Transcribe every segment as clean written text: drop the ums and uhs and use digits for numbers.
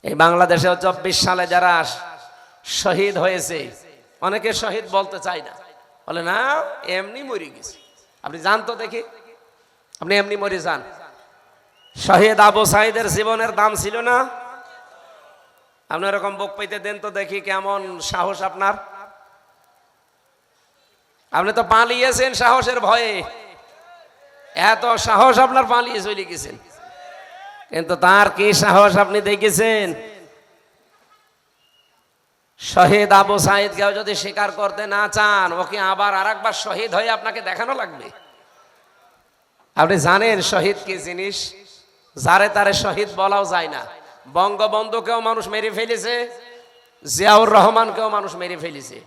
এই বাংলাদেশে 24 সালে যারা শহীদ হয়েছে, অনেকে শহীদ বলতে চায় না, বলে না এমনি মরে গেছে। আপনি জান তো দেখি, আপনি এমনি মরে যান। শহীদ আবু সাইদের জীবনের দাম ছিল না? আপনি এরকম বুক পাইতে দেন তো দেখি, কেমন সাহস আপনার। আপনি তো পালিয়েছেন সাহসের ভয়ে, এত সাহস আপনার, পালিয়ে চলে গেছেন। কিন্তু তার কি সাহস আপনি দেখেছেন? শহীদ আবু সাইদ কেউ যদি স্বীকার করতে না চান, ওকে আবার আরেকবার শহীদ হয়ে আপনাকে দেখানো লাগবে। আপনি জানেন শহীদ কি জিনিস? যারে তারে শহীদ বলাও যায় না। বঙ্গবন্ধুকেও মানুষ মেরে ফেলেছে, জিয়াউর রহমানকেও মানুষ মেরে ফেলেছে।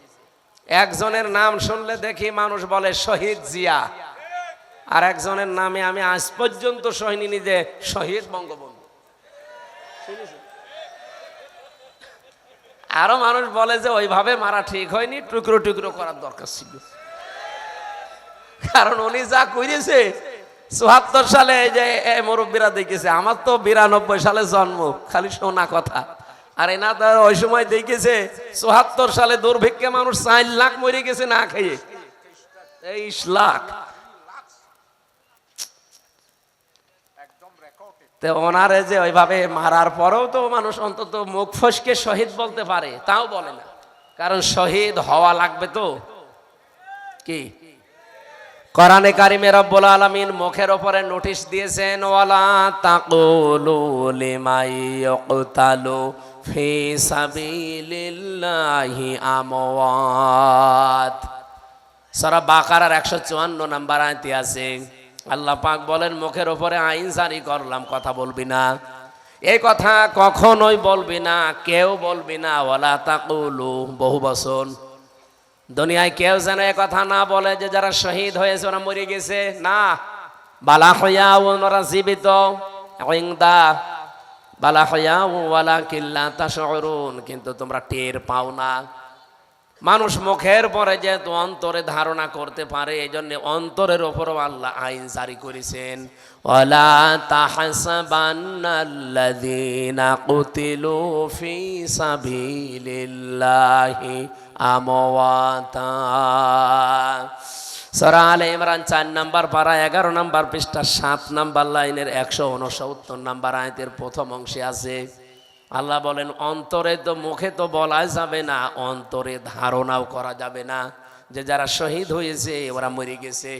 একজনের নাম শুনলে দেখি মানুষ বলে শহীদ জিয়া, আর একজনের নামে আমি আজ পর্যন্ত শুনিনি যে শহীদ বঙ্গবন্ধু। আরো মানুষ বলে যে ওইভাবে মারা ঠিক হয়নি, টুকরো টুকরো করার দরকার ছিল। কারণ উনি যা করেছে ৭৪ সালে, এই যে মুরব্বীরা দেখেছে, আমার তো ৯২ সালে জন্ম, খালি শোনা কথা। আর এনা তো ওই সময় দেখেছে ৭৪ সালে দুর্ভিক্ষে মানুষ ৪ লাখ মরে গেছে না খেয়ে, ২৩ লাখ। তো ওনারে যে ওইভাবে মারার পরেও তো মানুষ অন্তত মুখ ফসকে শহীদ বলতে পারে, তাও বলে না। কারণ শহীদ হওয়া লাগবে তো। কি কোরআনে কারিমে রব্বুল আলামিন মুখের উপরে নোটিশ দিয়েছেন, ওয়ালা তাকুলু লিমাই ইয়াকতালু ফি সাবিলিল্লাহি আমওয়াত। সূরা বাকারার ১৫৪ নম্বর আয়াতে আছে, আল্লাহ পাক বলেন মুখের উপরে আইন জারি করলাম, কথা বলবি না। এই কথা কখনোই বলবি না, কেউ বলবি না। ওয়ালা তাকুলু, বহু বচন। দুনিয়ায় কেউ যেন এ কথা না বলে যে যারা শহীদ হয়েছে ওরা মরে গেছে, না। বালা হইয়া ওরা জীবিত, বালা হইয়া ওয়ালা কিল্লা তাশউরুন, কিন্তু তোমরা টের পাও না। মানুষ মুখের পরে যেহেতু অন্তরে ধারণা করতে পারে, এই জন্য অন্তরের ওপরও আল্লাহ আইন জারি করেছেন। ওয়ালা তাহসাবান্নাল্লাযীনা কুতিলু ফি সাবিলিল্লাহি আমওয়াতা। সূরা আলে ইমরান ৪ নম্বর পারা ১১ নম্বর পৃষ্ঠা ৭ নম্বর লাইনের ১৬৯ নম্বর আয়াতের প্রথম অংশে আছে, আল্লাহ বলেন অন্তরে তো, মুখে তো বলা যাবে না, অন্তরে ধারণাও করা যাবে না যে যারা শহীদ হয়েছে ওরা মরে গেছে।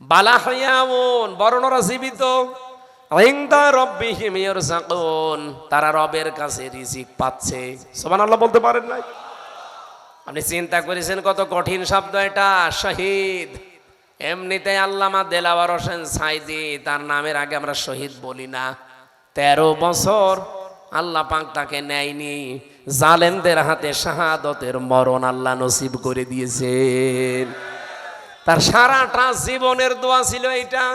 বালা হইয়াউন, বরং ওরা জীবিত। ইনদা রাব্বিহিম ইয়ারযাকুন, তারা রবের কাছে রিজিক পাচ্ছে। সুবহানাল্লাহ বলতে পারেন না? আপনি চিন্তা করেছেন কত কঠিন শব্দ এটা, শহীদ। এমনিতে আল্লামা দেলাওয়ার হোসেন সাইদি, তার নামের আগে আমরা শহীদ বলি না। ১৩ বছর আল্লাহ পাক তাকে নেয়নি, জালেমদের হাতে শাহাদতের মরণ আল্লাহ নসিব করে দিয়েছেন। তার সারাটা জীবনের দোয়া ছিল এটা,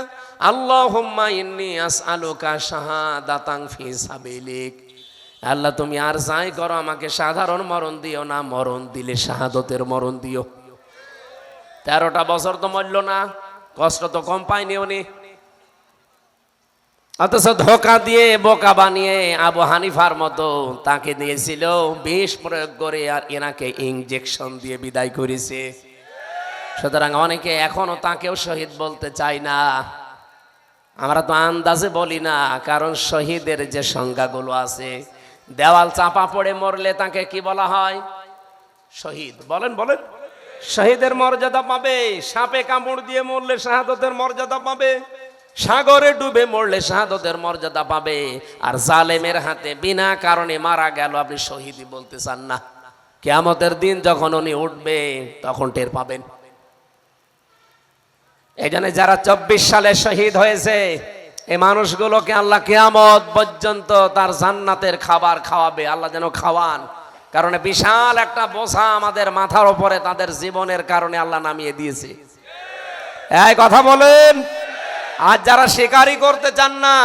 আল্লাহুম্মা ইন্নী আসআলুকা শাহাদাতান ফি সাবিলিক। আল্লাহ তুমি আর যাই করো আমাকে সাধারণ মরণ দিও না, মরণ দিলে শাহাদতের মরণ দিও। ১৩টা বছর তো মরল না, কষ্ট তো কম পায়নি উনি। অথচ ধোকা দিয়ে বোকা বানিয়ে আবু হানিফার মতো তাকে দিয়েছিল বিষ প্রয়োগ করে, আর এনাকে ইনজেকশন দিয়ে বিদায় করেছে। সুতরাং অনেকে এখনো তাকেও শহীদ বলতে চায় না। আমরা তো আন্দাজে বলি না, কারণ শহীদের যে সংজ্ঞাগুলো আছে, দেওয়াল চাপা পড়ে মরলে তাকে কি বলা হয়? শহীদ। বলেন বলেন, শহীদের মর্যাদা পাবে। সাপে কামড় দিয়ে মরলে শাহাদতের মর্যাদা পাবে, সাগরে ডুবে মরলে শাহাদতের মর্যাদা পাবে। আর জালেমের হাতে বিনা কারণে মারা গেল, আপনি শহীদই বলতে চান না। কিয়ামতের দিন যখন উনি উঠবে তখন টের পাবেন। এই জন্য যারা ২৪ সালে শহীদ হয়েছে, এই মানুষগুলোকে আল্লাহ কিয়ামত পর্যন্ত তার জান্নাতের খাবার খাওয়াবে। আল্লাহ যেন খাওয়ান, কারণ বিশাল একটা বোঝা আমাদের মাথার উপরে তাদের জীবনের কারণে আল্লাহ নামিয়ে দিয়েছে। এই কথা বলেন। আর যারা স্বীকারই করতে চান না,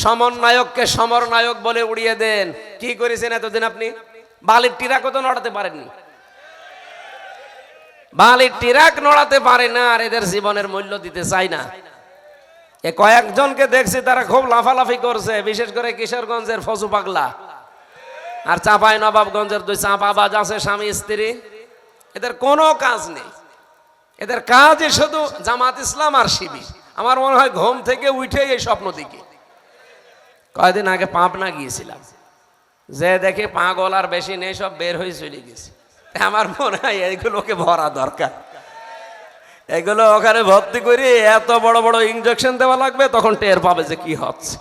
সমন্বয়ককে সমরনায়ক বলে উড়িয়ে দেন। কি করেছেন এতদিন আপনি? বালির টিরাকও তো নড়াতে পারেননি, বালির টিরাক নড়াতে পারে না, আর এদের জীবনের মূল্য দিতে চাই না। এ কয়েকজনকে দেখছি তারা খুব লাফালাফি করছে, বিশেষ করে কিশোরগঞ্জের ফজু পাগলা আর চাঁপাই নবাবগঞ্জের দুই চাঁপাবাজ আছে স্বামী স্ত্রী। এদের কোনো কাজ নেই, এদের কাজই শুধু জামাত ইসলাম আর শিবির। আমার মনে হয় ঘুম থেকে উঠে এই স্বপ্ন দিকে। কয়েকদিন আগে পাবনা গিয়েছিলাম, যে দেখে পাগল আর বেশি নেই, সব বের হয়ে চলে গেছে। আমার মনে হয় এইগুলোকে ভরা দরকার, এগুলো ওখানে ভর্তি করে এত বড় বড় ইনজেকশন দেওয়া লাগবে, তখন টের পাবে যে কি হচ্ছে।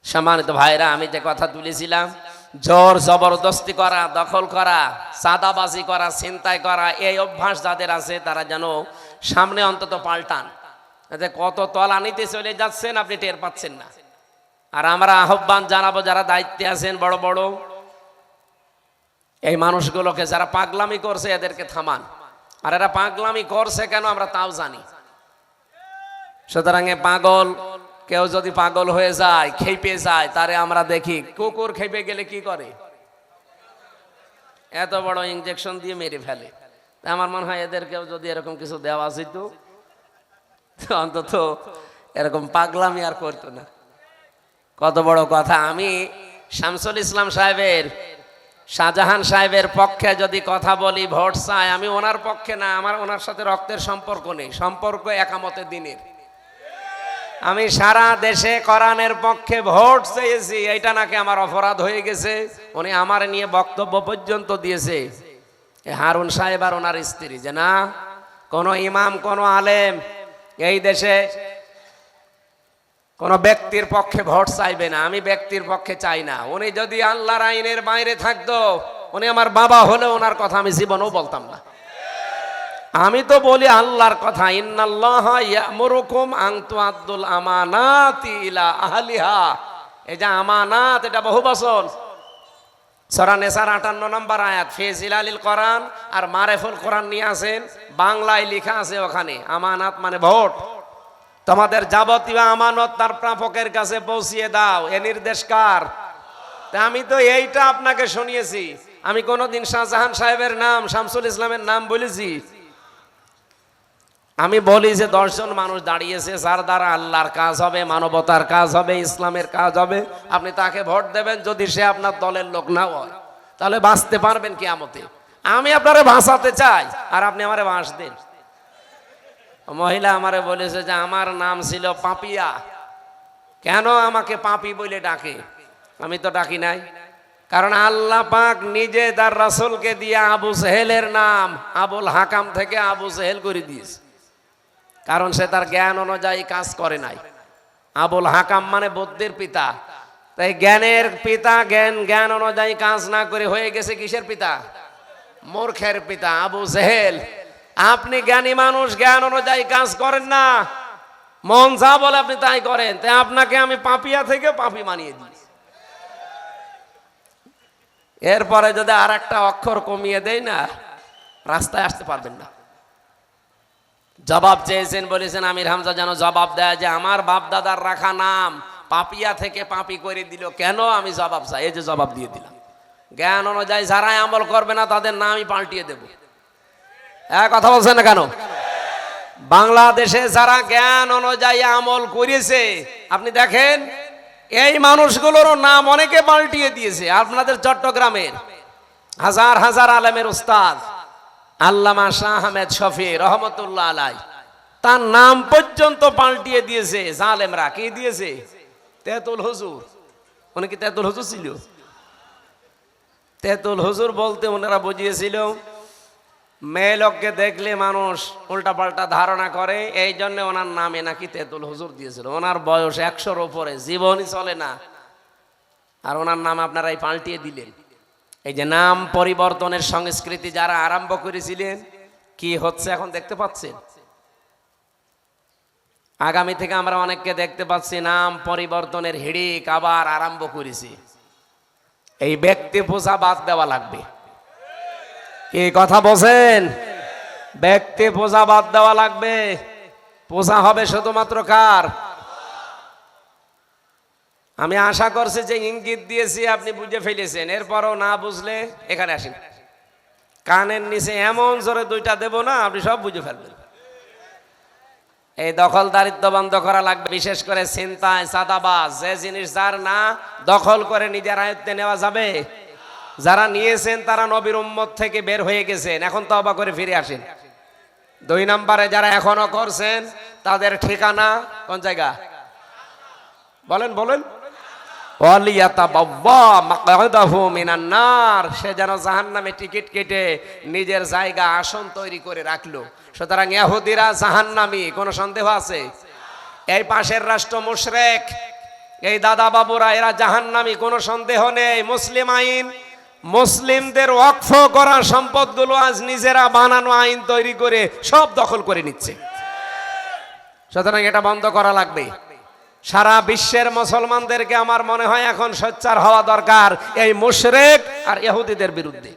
সম্মানিত ভাইরা, আমি যে কথা তুলেছিলাম, জোর জবরদস্তি করা, দখল করা, চাঁদাবাজি করা, ছিনতাই করা, এই অভ্যাস যাদের আছে তারা যেন সামনে অন্তত পাল্টান। এতে কত তলানিতে চলে যাচ্ছেন আপনি টের পাচ্ছেন না। আর আমরা আহ্বান জানাবো, যারা দায়িত্বে আছেন বড় বড়, এই মানুষগুলোকে যারা পাগলামি করছে এদেরকে থামান। আর এরা পাগলামি করছে কেন আমরা তাও জানি। সুতরাং পাগল কেউ যদি পাগল হয়ে যায়, খেপে যায়, তারে আমরা দেখি কুকুর খেপে গেলে কি করে, এত বড় ইনজেকশন দিয়ে মেরে ফেলে। আমার মনে হয় এদেরকেও যদি এরকম কিছু দেওয়া যেত, অন্তত এরকম পাগলামি আর করতো না। কত বড় কথা। আমি শামসুল ইসলাম সাহেবের, শাহজাহান সাহেবের পক্ষে যদি কথা বলি, ভোট চাই, আমি ওনার পক্ষে না, আমার ওনার সাথে রক্তের সম্পর্ক নেই, সম্পর্ক একামতে দিনের। আমি সারা দেশে কোরআনের পক্ষে ভোট চেয়েছি, এইটা নাকি আমার অপরাধ হয়ে গেছে। উনি আমার নিয়ে বক্তব্য পর্যন্ত দিয়েছে হারুন সাহেব আর ওনার স্ত্রী, যে না, কোন ইমাম, কোন আলেম এই দেশে কোন ব্যক্তির পক্ষে ভোট চাইবে না। আমি ব্যক্তির পক্ষে চাই না। উনি যদি আল্লাহর আইনের বাইরে থাকতো, উনি আমার বাবা হলে ওনার কথা আমি জীবনেও বলতাম না। আমি তো বলি আল্লাহর কথা, ইন্নাল্লাহা ইয়ামুরুকুম আন তুআদ্দুল আমানাতি ইলা আহলিহা। এই যে আমানাত, এটা বহুবচন। সূরা নিসার 58 নম্বর আয়াত, ফি জিলালিল কোরআন আর মারিফুল কোরআন নিয়ে আসেন, বাংলায় লেখা আছে ওখানে, আমানাত মানে ভোট। তোমাদের যাবতীয় আমানত তার প্রাপকের কাছে পৌঁছিয়ে দাও, এ নির্দেশ কার? তা আমি তো এইটা আপনাকে শুনিয়েছি। আমি কোনোদিন শাহজাহান সাহেবের নাম, শামসুল ইসলামের নাম বলেছি? আমি বলি যে 10 জন মানুষ দাঁড়িয়েছে, যার দ্বারা আল্লাহর কাজ হবে, মানবতার কাজ হবে, ইসলামের কাজ হবে, আপনি তাকে ভোট দেবেন। যদি সে আপনার দলের লোক না হয়, তাহলে বাঁচতে পারবেন কিয়ামতে। আমি আপনারে বাঁচাতে চাই, আর আপনি আমারে বাঁশ দেন। মহিলা আমারে বলেছে যে আমার নাম ছিল পাপিয়া, কেন আমাকে পাপি বলে ডাকে? আমি তো ডাকি নাই, কারণ আল্লাহ পাক নিজে তার রাসূলকে দিয়ে আবু সেহেলের নাম আবুল হাকাম থেকে আবু সেহেল করে দিয়েছে, কারণ সে তার জ্ঞান অনুযায়ী কাজ করে নাই। আবুল হাকাম মানে বুদ্ধির পিতা, তাই জ্ঞানের পিতা জ্ঞান অনুযায়ী কাজ না করে হয়ে গেছে কিসের পিতা? মূর্খের পিতা, আবু সেহেল। আপনি জ্ঞানী মানুষ, জ্ঞান অনুযায়ী কাজ করেন না, মন যা বলে আপনি তাই করেন, তাই আপনাকে আমি পাপিয়া থেকে পাপি মানিয়ে দিই। এরপরে যদি আর একটা অক্ষর কমিয়ে দেয় না, রাস্তায় আসতে পারবেন না। জবাব চেয়েছেন, বলেছেন আমির হামজা যেন জবাব দেয় যে আমার বাপ দাদার রাখা নাম পাপিয়া থেকে পাপি করে দিল কেন, আমি জবাব চাই। এই যে জবাব দিয়ে দিলাম। জ্ঞান অনুযায়ী যারাই আমল করবে না তাদের নামই পাল্টিয়ে দেব। কথা বলছেন না কেন? বাংলাদেশে যারা জ্ঞান অনুযায়ী আমল করেছে, আপনি দেখেন এই মানুষগুলোরও নাম অনেকে পাল্টিয়ে দিয়েছে। আপনাদের চট্টগ্রামের হাজার হাজার আলেমের উস্তাদ আল্লামা শাহ আহমেদ শফি রহমতুল্লাহ আলাই, তার নাম পর্যন্ত পাল্টিয়ে দিয়েছে জালেমরা। কি দিয়েছে? তেতুল হুজুর। উনি কি তেতুল হুজুর ছিল? তেতুল হুজুর বলতে ওনারা বুঝিয়েছিল মেয়ে লোককে দেখলে মানুষ উল্টা পাল্টা ধারণা করে, এই জন্য ওনার নামে নাকি তেতুল হুজুর দিয়েছিল। ওনার বয়স 100-র উপরে, জীবনই চলে না, আর ওনার নাম আপনারা এই পাল্টিয়ে দিলেন। এই যে নাম পরিবর্তনের সংস্কৃতি যারা আরম্ভ করেছিলেন, কি হচ্ছে এখন দেখতে পাচ্ছেন। আগামী থেকে আমরা অনেককে দেখতে পাচ্ছি নাম পরিবর্তনের হিড়িক আবার আরম্ভ করেছি। এই ব্যক্তি পূজা বাদ দেওয়া লাগবে। কি কথা বলছেন? ব্যক্তি পূজা বাদ দেওয়া লাগবে। পূজা হবে শুধুমাত্র কার? আমি আশা করছি যে ইঙ্গিত দিয়েছি আপনি বুঝে ফেলেছেন। এরপরও না বুঝলে এখানে আসেন, কানের নিচে এমন জোরে দুইটা দেব না, আপনি সব বুঝে ফেলবেন। এই দখলদারিত্ব বন্ধ করা লাগবে, বিশেষ করে ছিনতাই, চাঁদাবাজ, যে জিনিস যার না দখল করে নিজের আয়ত্তে নেওয়া যাবে। যারা নিয়েছেন তারা নবীর উম্মত থেকে বের হয়ে গেছেন, এখন তওবা করে ফিরে আসেন। 2 নম্বরে যারা এখনো করছেন তাদের ঠিকানা কোন জায়গা বলেন বলেন? সে যেন জাহান্নামে টিকিট কেটে নিজের জায়গা আসন তৈরি করে রাখলো। সুতরাং ইহুদিরা জাহান্নামী, কোনো সন্দেহ আছে? এই পাশের রাষ্ট্র মুশরিক, এই দাদা বাবুরা এরা জাহান্নামী, কোনো সন্দেহ নেই। মুসলিম আইন, মুসলিমদের ওয়াকফ করা সম্পদগুলো আজ নিজেরা বানানো আইন তৈরি করে সব দখল করে নিচ্ছে। সুতরাং এটা বন্ধ করা লাগবে। সারা বিশ্বের মুসলমানদেরকে আমার মনে হয় এখন সোচ্চার হওয়া দরকার এই মুশরিক আর ইহুদিদের বিরুদ্ধে।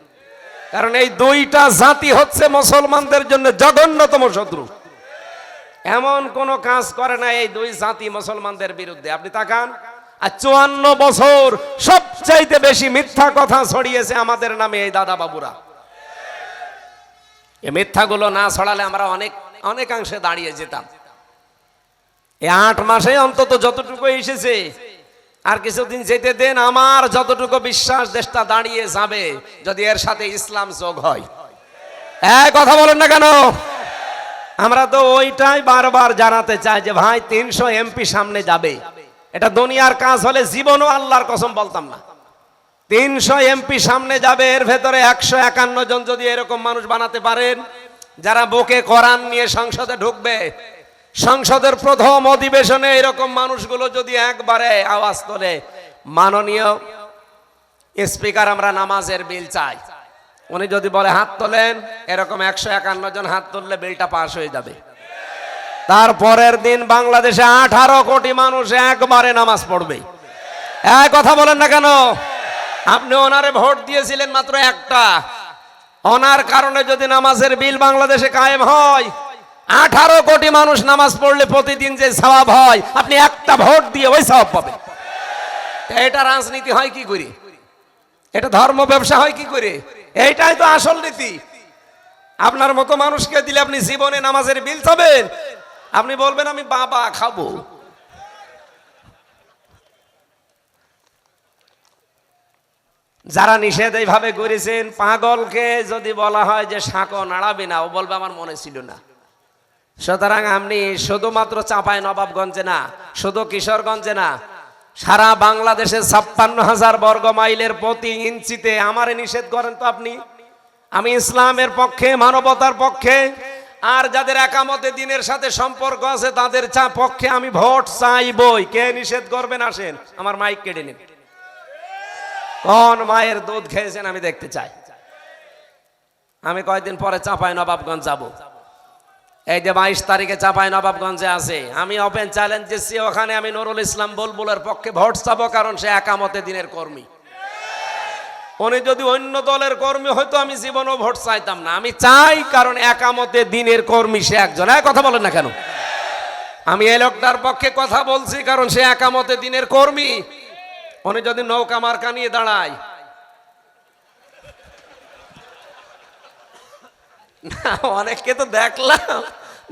কারণ এই দুইটা জাতি হচ্ছে মুসলমানদের জন্য জঘন্যতম শত্রু। এমন কোন কাজ করে না এই দুই জাতি মুসলমানদের বিরুদ্ধে। আপনি তাকান, আর 54 বছর সবচাইতে বেশি মিথ্যা কথা ছড়িয়েছে আমাদের নামে এই দাদা বাবুরা। এই মিথ্যাগুলো না ছড়ালে আমরা অনেকাংশে দাঁড়িয়ে যেতাম। এই 8 মাসে অন্তত যতটুকু এসেছে, আর কিছুদিন যেতে দেন, আমার যতটুকু বিশ্বাস দেশটা দাঁড়িয়ে যাবে যদি এর সাথে ইসলাম যোগ হয়। কথা বলেন না কেন? আমরা তো ওইটাই বারবার জানাতে চাই যে ভাই 300 এমপি সামনে যাবে, এটা দুনিয়ার কাজ হলে জীবনও আল্লাহর কসম বলতাম না। 300 এমপি সামনে যাবে, এর ভেতরে 151 জন যদি এরকম মানুষ বানাতে পারেন যারা বুকে কোরআন নিয়ে সংসদে ঢুকবে, সংসদের প্রথম অধিবেশনে এরকম মানুষগুলো যদি একবারে আওয়াজ তোলে, মাননীয় স্পিকার আমরা নামাজের বিল চাই, উনি যদি বলে হাত তোলেন, এরকম 151 জন হাত তুললে বিলটা পাস হয়ে যাবে। তারপরের দিন বাংলাদেশে 18 কোটি মানুষ একবারে নামাজ পড়বে। কথা বলেন না কেন? আপনি ওনারে ভোট দিয়েছিলেন মাত্র একটা, ওনার কারণে যদি নামাজের বিল বাংলাদেশে কায়েম হয়, 18 কোটি মানুষ নামাজ পড়লে প্রতিদিন যে সওয়াব হয়, আপনি একটা ভোট দিয়ে ওই সওয়াব পাবেন। এটা রাজনীতি হয় কি করে? এটা ধর্ম ব্যবসা হয় কি করে? এইটাই তো আসল নীতি। আপনার মতো মানুষকে দিলে আপনি জীবনে নামাজের বিল পাবেন, আপনি বলবেন আমি বাবা খাবো। যারা নিষেধ এইভাবে করেছেন, পাগলকে যদি বলা হয় যে শাঁখো নাড়াবি না, ও বলবে আমার মনে ছিল না। সুতরাং আপনি শুধুমাত্র চাঁপাই নবাবগঞ্জে না, শুধু কিশোরগঞ্জে না, সারা বাংলাদেশে 56,000 বর্গ মাইলের প্রতি ইঞ্চিতে আমারে নিষেধ করেন তো আপনি। আমি ইসলামের পক্ষে, মানবতার পক্ষে, আর যাদের একামতে দিনের সাথে সম্পর্ক আছে তাদের পক্ষে আমি ভোট চাইবই। কে নিষেধ করবেন? আসেন, আমার মাইক কেটে নিন। কোন মায়ের দুধ খেয়েছেন আমি দেখতে চাই। আমি কয়েকদিন পরে চাঁপাই নবাবগঞ্জ যাব। এই যে 22 তারিখে চাঁপাই নবাবগঞ্জে আছে, আমি ওপেন চ্যালেঞ্জ দিচ্ছি, ওখানে আমি নুরুল ইসলাম বুলবুলের পক্ষে ভোট চাবো, কারণ সে একামতে দিনের কর্মী। উনি যদি অন্য দলের কর্মী হয়তো আমি জীবনও ভোট চাইতাম না। আমি চাই কারণ একামতে দিনের কর্মী সে একজন। কথা বলেন না কেন? আমি এই লোকটার পক্ষে কথা বলছি কারণ সে একামতে দিনের কর্মী। উনি যদি নৌকা মার্কা নিয়ে দাঁড়ায়, না অনেককে তো দেখলাম,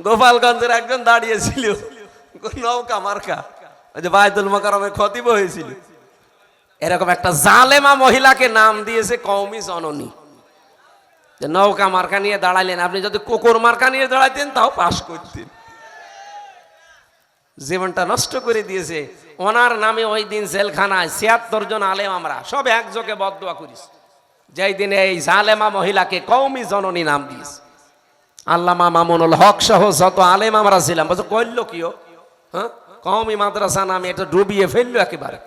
গোপালগঞ্জের একজন দাঁড়িয়েছিল নৌকা মার্কা, ওই যে বায়তুল মোকাররমে খতিব হয়েছিল, এরকম একটা জালেমা মহিলাকে নাম দিয়েছে কওমি জননী। যে নৌকা মার্কা নিয়ে দাঁড়াইলেন, আপনি যদি কুকুর মার্কা নিয়ে দাঁড়াইতেন তাও পাশ করতেন। জীবনটা নষ্ট করে দিয়েছে। ওনার নামে ওই দিন জেলখানায় 76 জন আলেম আমরা সব একযোগে বদদোয়া করিস, যেই দিনে এই জালেমা মহিলাকে কওমি জননী নাম দিয়েছে। আল্লামা মামুনুল হক সহ যত আলেম আমরা ছিলাম, বলছো কইল কিও, হ্যাঁ কওমি মাদ্রাসা নামে এটা ডুবিয়ে ফেললো একেবারে।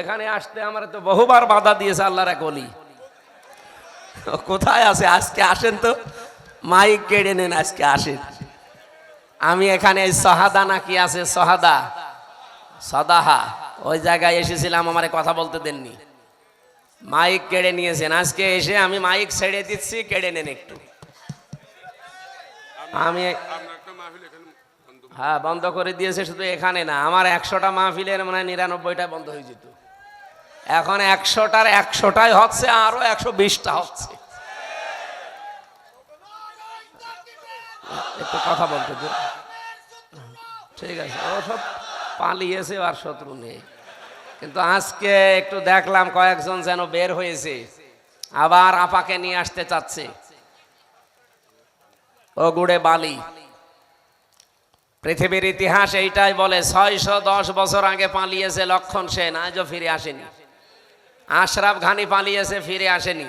এখানে আসতে আমার তো বহুবার বাধা দিয়েছে আল্লাহর এক ওলি। কোথায় আছে? আজকে আসেন তো, মাইক কেড়ে নেন, আজকে আসেন। আমি এখানে সহাদা নাকি আছে, সহাদা সদাহা, ওই জায়গায় এসেছিলাম, আমারে কথা বলতে দেননি, মাইক কেড়ে নিয়েছেন। আজকে এসে আমি মাইক ছেড়ে দিচ্ছি, কেড়ে নেন একটু। আমি হ্যাঁ বন্ধ করে দিয়েছে, শুধু এখানে না, আমার 100টা মাহফিলের মানে 99টা বন্ধ হয়ে যেত। এখন 100টার 100টাই হচ্ছে, আরো 120টা হচ্ছে। একটু কথা বলতে দিন, ঠিক আছে? ও সব পালিয়েছে, আর শত্রু নেই। কিন্তু আজকে একটু দেখলাম কয়েকজন যেন বের হয়েছে, আবার আপাকে নিয়ে আসতে চাচ্ছে। ও গুড়ে বালি। পৃথিবীর ইতিহাস এইটাই বলে, 610 বছর আগে পালিয়েছে লক্ষণ সেন, আজও ফিরে আসেনি। আশরাফ ঘানি পালিয়েছে, ফিরে আসেনি।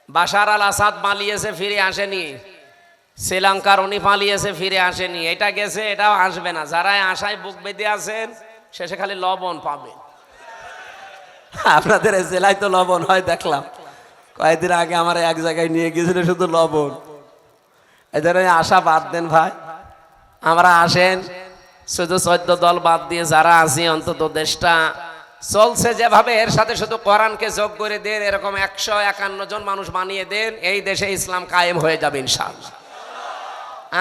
বাশার আল আসাদ পালিয়েছে, ফিরে আসেনি। শ্রীলঙ্কার উনি পালিয়েছে, ফিরে আসেনি। এটা গেছে, এটাও আসবে না। যারা আশায় বুক বেঁধে আছেন, শেষে খালি লবণ পাবেন। আপনাদের জেলায় তো লবণ হয় দেখলাম, কয়েকদিন আগে আমার এক জায়গায় নিয়ে গিয়েছিল, শুধু লবণ। এদের আশা বাদ দেন ভাই, আমরা আসেন শুধু 14 দল বাদ দিয়ে যারা আছি, অন্তত দেশটা চলছে যেভাবে, এর সাথে শুধু কোরআনকে যোগ করে দেন, এরকম 151 জন মানুষ বানিয়ে দেন, এই দেশে ইসলাম কায়েম হয়ে যাবে ইনশাআল্লাহ।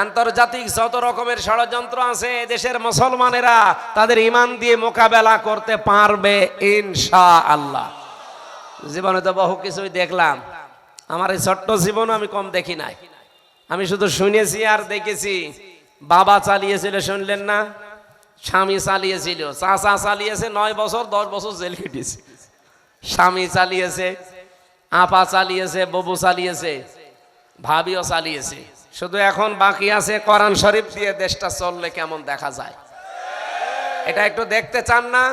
আন্তর্জাতিক যত রকমের ষড়যন্ত্র আছে, দেশের মুসলমানেরা তাদের ঈমান দিয়ে মোকাবেলা করতে পারবে ইনশাআল্লাহ। জীবনে তো বহু কিছুই দেখলাম, আমার এই ছোট্ট জীবন আমি কম দেখি নাই। আমি শুধু শুনেছি আর দেখেছি। বাবা চালিয়েছিল, শুনলেন না? স্বামী চালিয়েছিল, চাচা চালিয়েছে, 9 বছর 10 বছর জেল কেটেছে। স্বামী চালিয়েছে, আপা চালিয়েছে, ববু চালিয়েছে, ভাবিও চালিয়েছে। শুধু এখন বাকি আছে কোরআন শরীফ দিয়ে দেশটা চললে কেমন দেখা যায়। এটা একটু দেখতে চান না?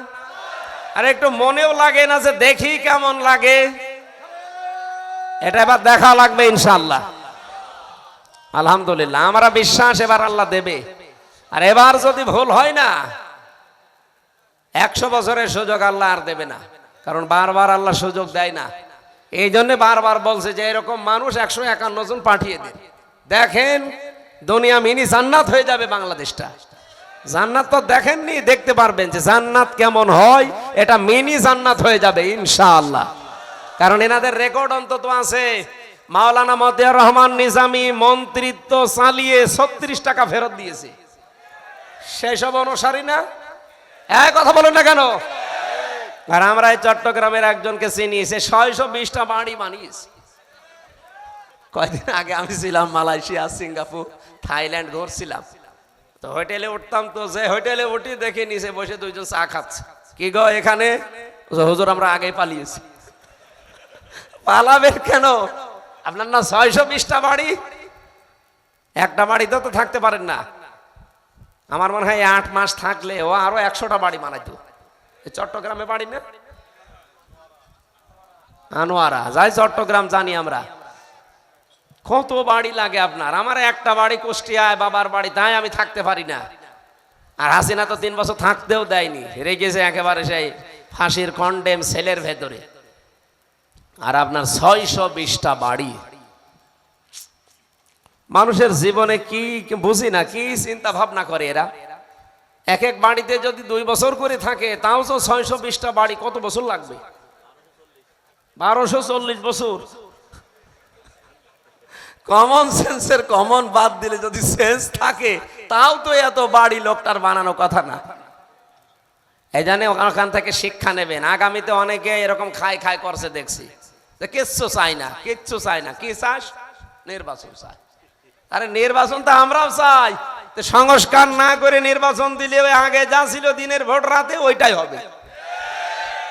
আর একটু মনেও লাগে না যে দেখি কেমন লাগে? এটা এবার দেখা লাগবে ইনশাআল্লাহ। আলহামদুলিল্লাহ, আমরা বিশ্বাস এবার আল্লাহ দেবে। আর এবার যদি ভুল হয় না, 100 বছরের সুযোগ আল্লাহ আর দেবে না, কারণ বারবার আল্লাহ সুযোগ দেয় না। এই জন্য বারবার বলছে যে এরকম মানুষ 151 জন পাঠিয়ে দেন। দেখেন দুনিয়া মিনি জান্নাত হয়ে যাবে বাংলাদেশটা। জান্নাত তো দেখেননি, দেখতে পারবেন যে জান্নাত কেমন হয়। এটা মিনি জান্নাত হয়ে যাবে ইনশাআল্লাহ। কারণ এনাদের রেকর্ড অন্তত আছে, মাওলানা মতিয়ার রহমান নিজামী মন্ত্রিত্ব চালিয়ে 36 টাকা ফেরত দিয়েছে। সেসব অনুসারী না? এক কথা বলেন না কেন? আর আমরা এই চট্টগ্রামের একজনকে চিনি, সে 620টা বাড়ি বানিয়েছে। কয়েকদিন আগে আমি ছিলাম মালয়েশিয়া, সিঙ্গাপুর, থাইল্যান্ড ঘুরছিলাম। তো হোটেলে উঠতাম, তো যে হোটেলে উঠি দেখে নিচে বসে দুইজন চা খাচ্ছে। কি গো এখানে? হুজুর আমরা আগেই পালিয়েছি। পালাবেন কেন? আপনার না 620টা বাড়ি, একটা বাড়িতে তো থাকতে পারেন না। আমার মনে হয় 8 মাস থাকলে ও আরো 100টা বাড়ি বানাইতো। চট্টগ্রামে বাড়ি না? আনোয়ারা যাই চট্টগ্রাম জানি আমরা। কত বাড়ি লাগে আপনার? আমার একটা বাড়ি কুষ্টিয়ায়, বাবার বাড়ি, তাই আমি থাকতে পারি না। আর হাসিনা তো 3 বছর থাকতেও দেয়নি, রেগেছে একেবারে সেই ফাঁসির কন্ডেম সেলের ভেতরে। আর আপনার 620টা বাড়ি। মানুষের জীবনে কি বুঝি না, কি চিন্তা ভাবনা করে এরা। এক এক বাড়িতে যদি 2 বছর করে থাকে, তাও তো 620টা বাড়ি, কত বছর লাগবে? 1240 বছর। কমন সেন্সের কমন বাদ দিলে যদি সেন্স থাকে, তাও তো এত বাড়ি লোকটার বানানো কথা না। এই জন্য ওখান থেকে শিক্ষা নেবেন। আগামীতে অনেকে এরকম খাই খাই করছে দেখছি, কিচ্ছু চাই না, কিচ্ছু চাই না। কি চাস? নির্বাচন চাই। আরে নির্বাচন তো আমরাও চাই, তো সংস্কার না করে নির্বাচন দিলে ওই আগে যা ছিল দিনের ভোট রাতে ওইটাই হবে।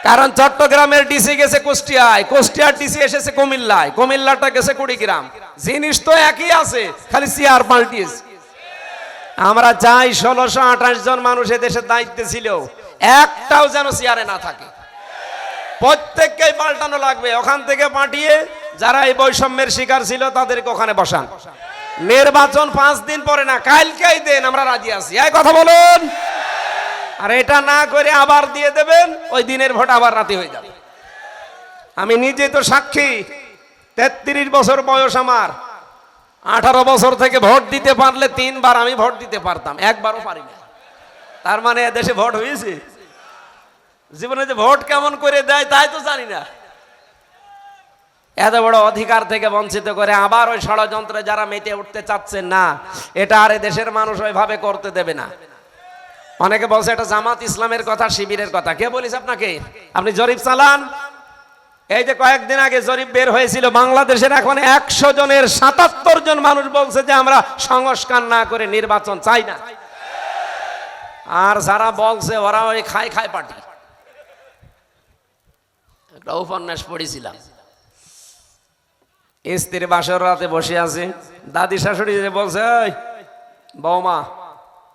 কারণ চট্টগ্রামের ডিসি গেছে কুষ্টিয়ায়, কুষ্টিয়ার ডিসি এসেছে কুমিল্লায়, কুমিল্লাটা গেছে কুড়িগ্রাম। জিনিস তো একই আছে, খালি চেয়ার পাল্টিয়েছে। আমরা চাই 1628 জন মানুষ এদেশের দায়িত্বে ছিল, একটাও যেন চেয়ারে না থাকে। প্রত্যেককেই পাল্টানো লাগবে। ওখান থেকে পাঠিয়ে যারা এই বৈষম্যের শিকার ছিল তাদেরকে ওখানে বসান। নির্বাচন 5 দিন পরে না, কালকেই দেন, আমরা রাজি আছি। এই কথা বলুন। আর এটা না করে আবার দিয়ে দেবেন, ওই দিনের ভোট আবার রাতে হয়ে যাবে। আমি নিজে তো সাক্ষী। 33 বছর বয়স আমার। 18 বছর থেকে ভোট দিতে পারলে 3 বার আমি ভোট দিতে পারতাম, একবারও পারি না। তার মানে দেশে ভোট হয়েছে? জীবনে যে ভোট কেমন করে দেয় তাই তো জানি না। এত বড় অধিকার থেকে বঞ্চিত করে আবার ওই ষড়যন্ত্রে যারা মেতে উঠতে চাচ্ছেন না, এটা আর দেশের মানুষ ওইভাবে করতে দেবে না। অনেকে বলছে এটা জামাত ইসলামের কথা, শিবিরের কথা। কে বলিস আপনাকে? আপনি জরিপ চালান। এই যে কয়েকদিন আগে জরিপ বের হয়েছিল, বাংলাদেশের এখন 100 জনের 77 জন মানুষ বলছে যে আমরা সংস্কার না করে নির্বাচন চাই না। আর যারা বলছে ওরা ওই খায় খায় পার্টি। একটা উপন্যাস পড়েছিলাম, স্ত্রী বাসর রাতে বসে আছে, দাদি শাশুড়ি বলছে, ওই বৌমা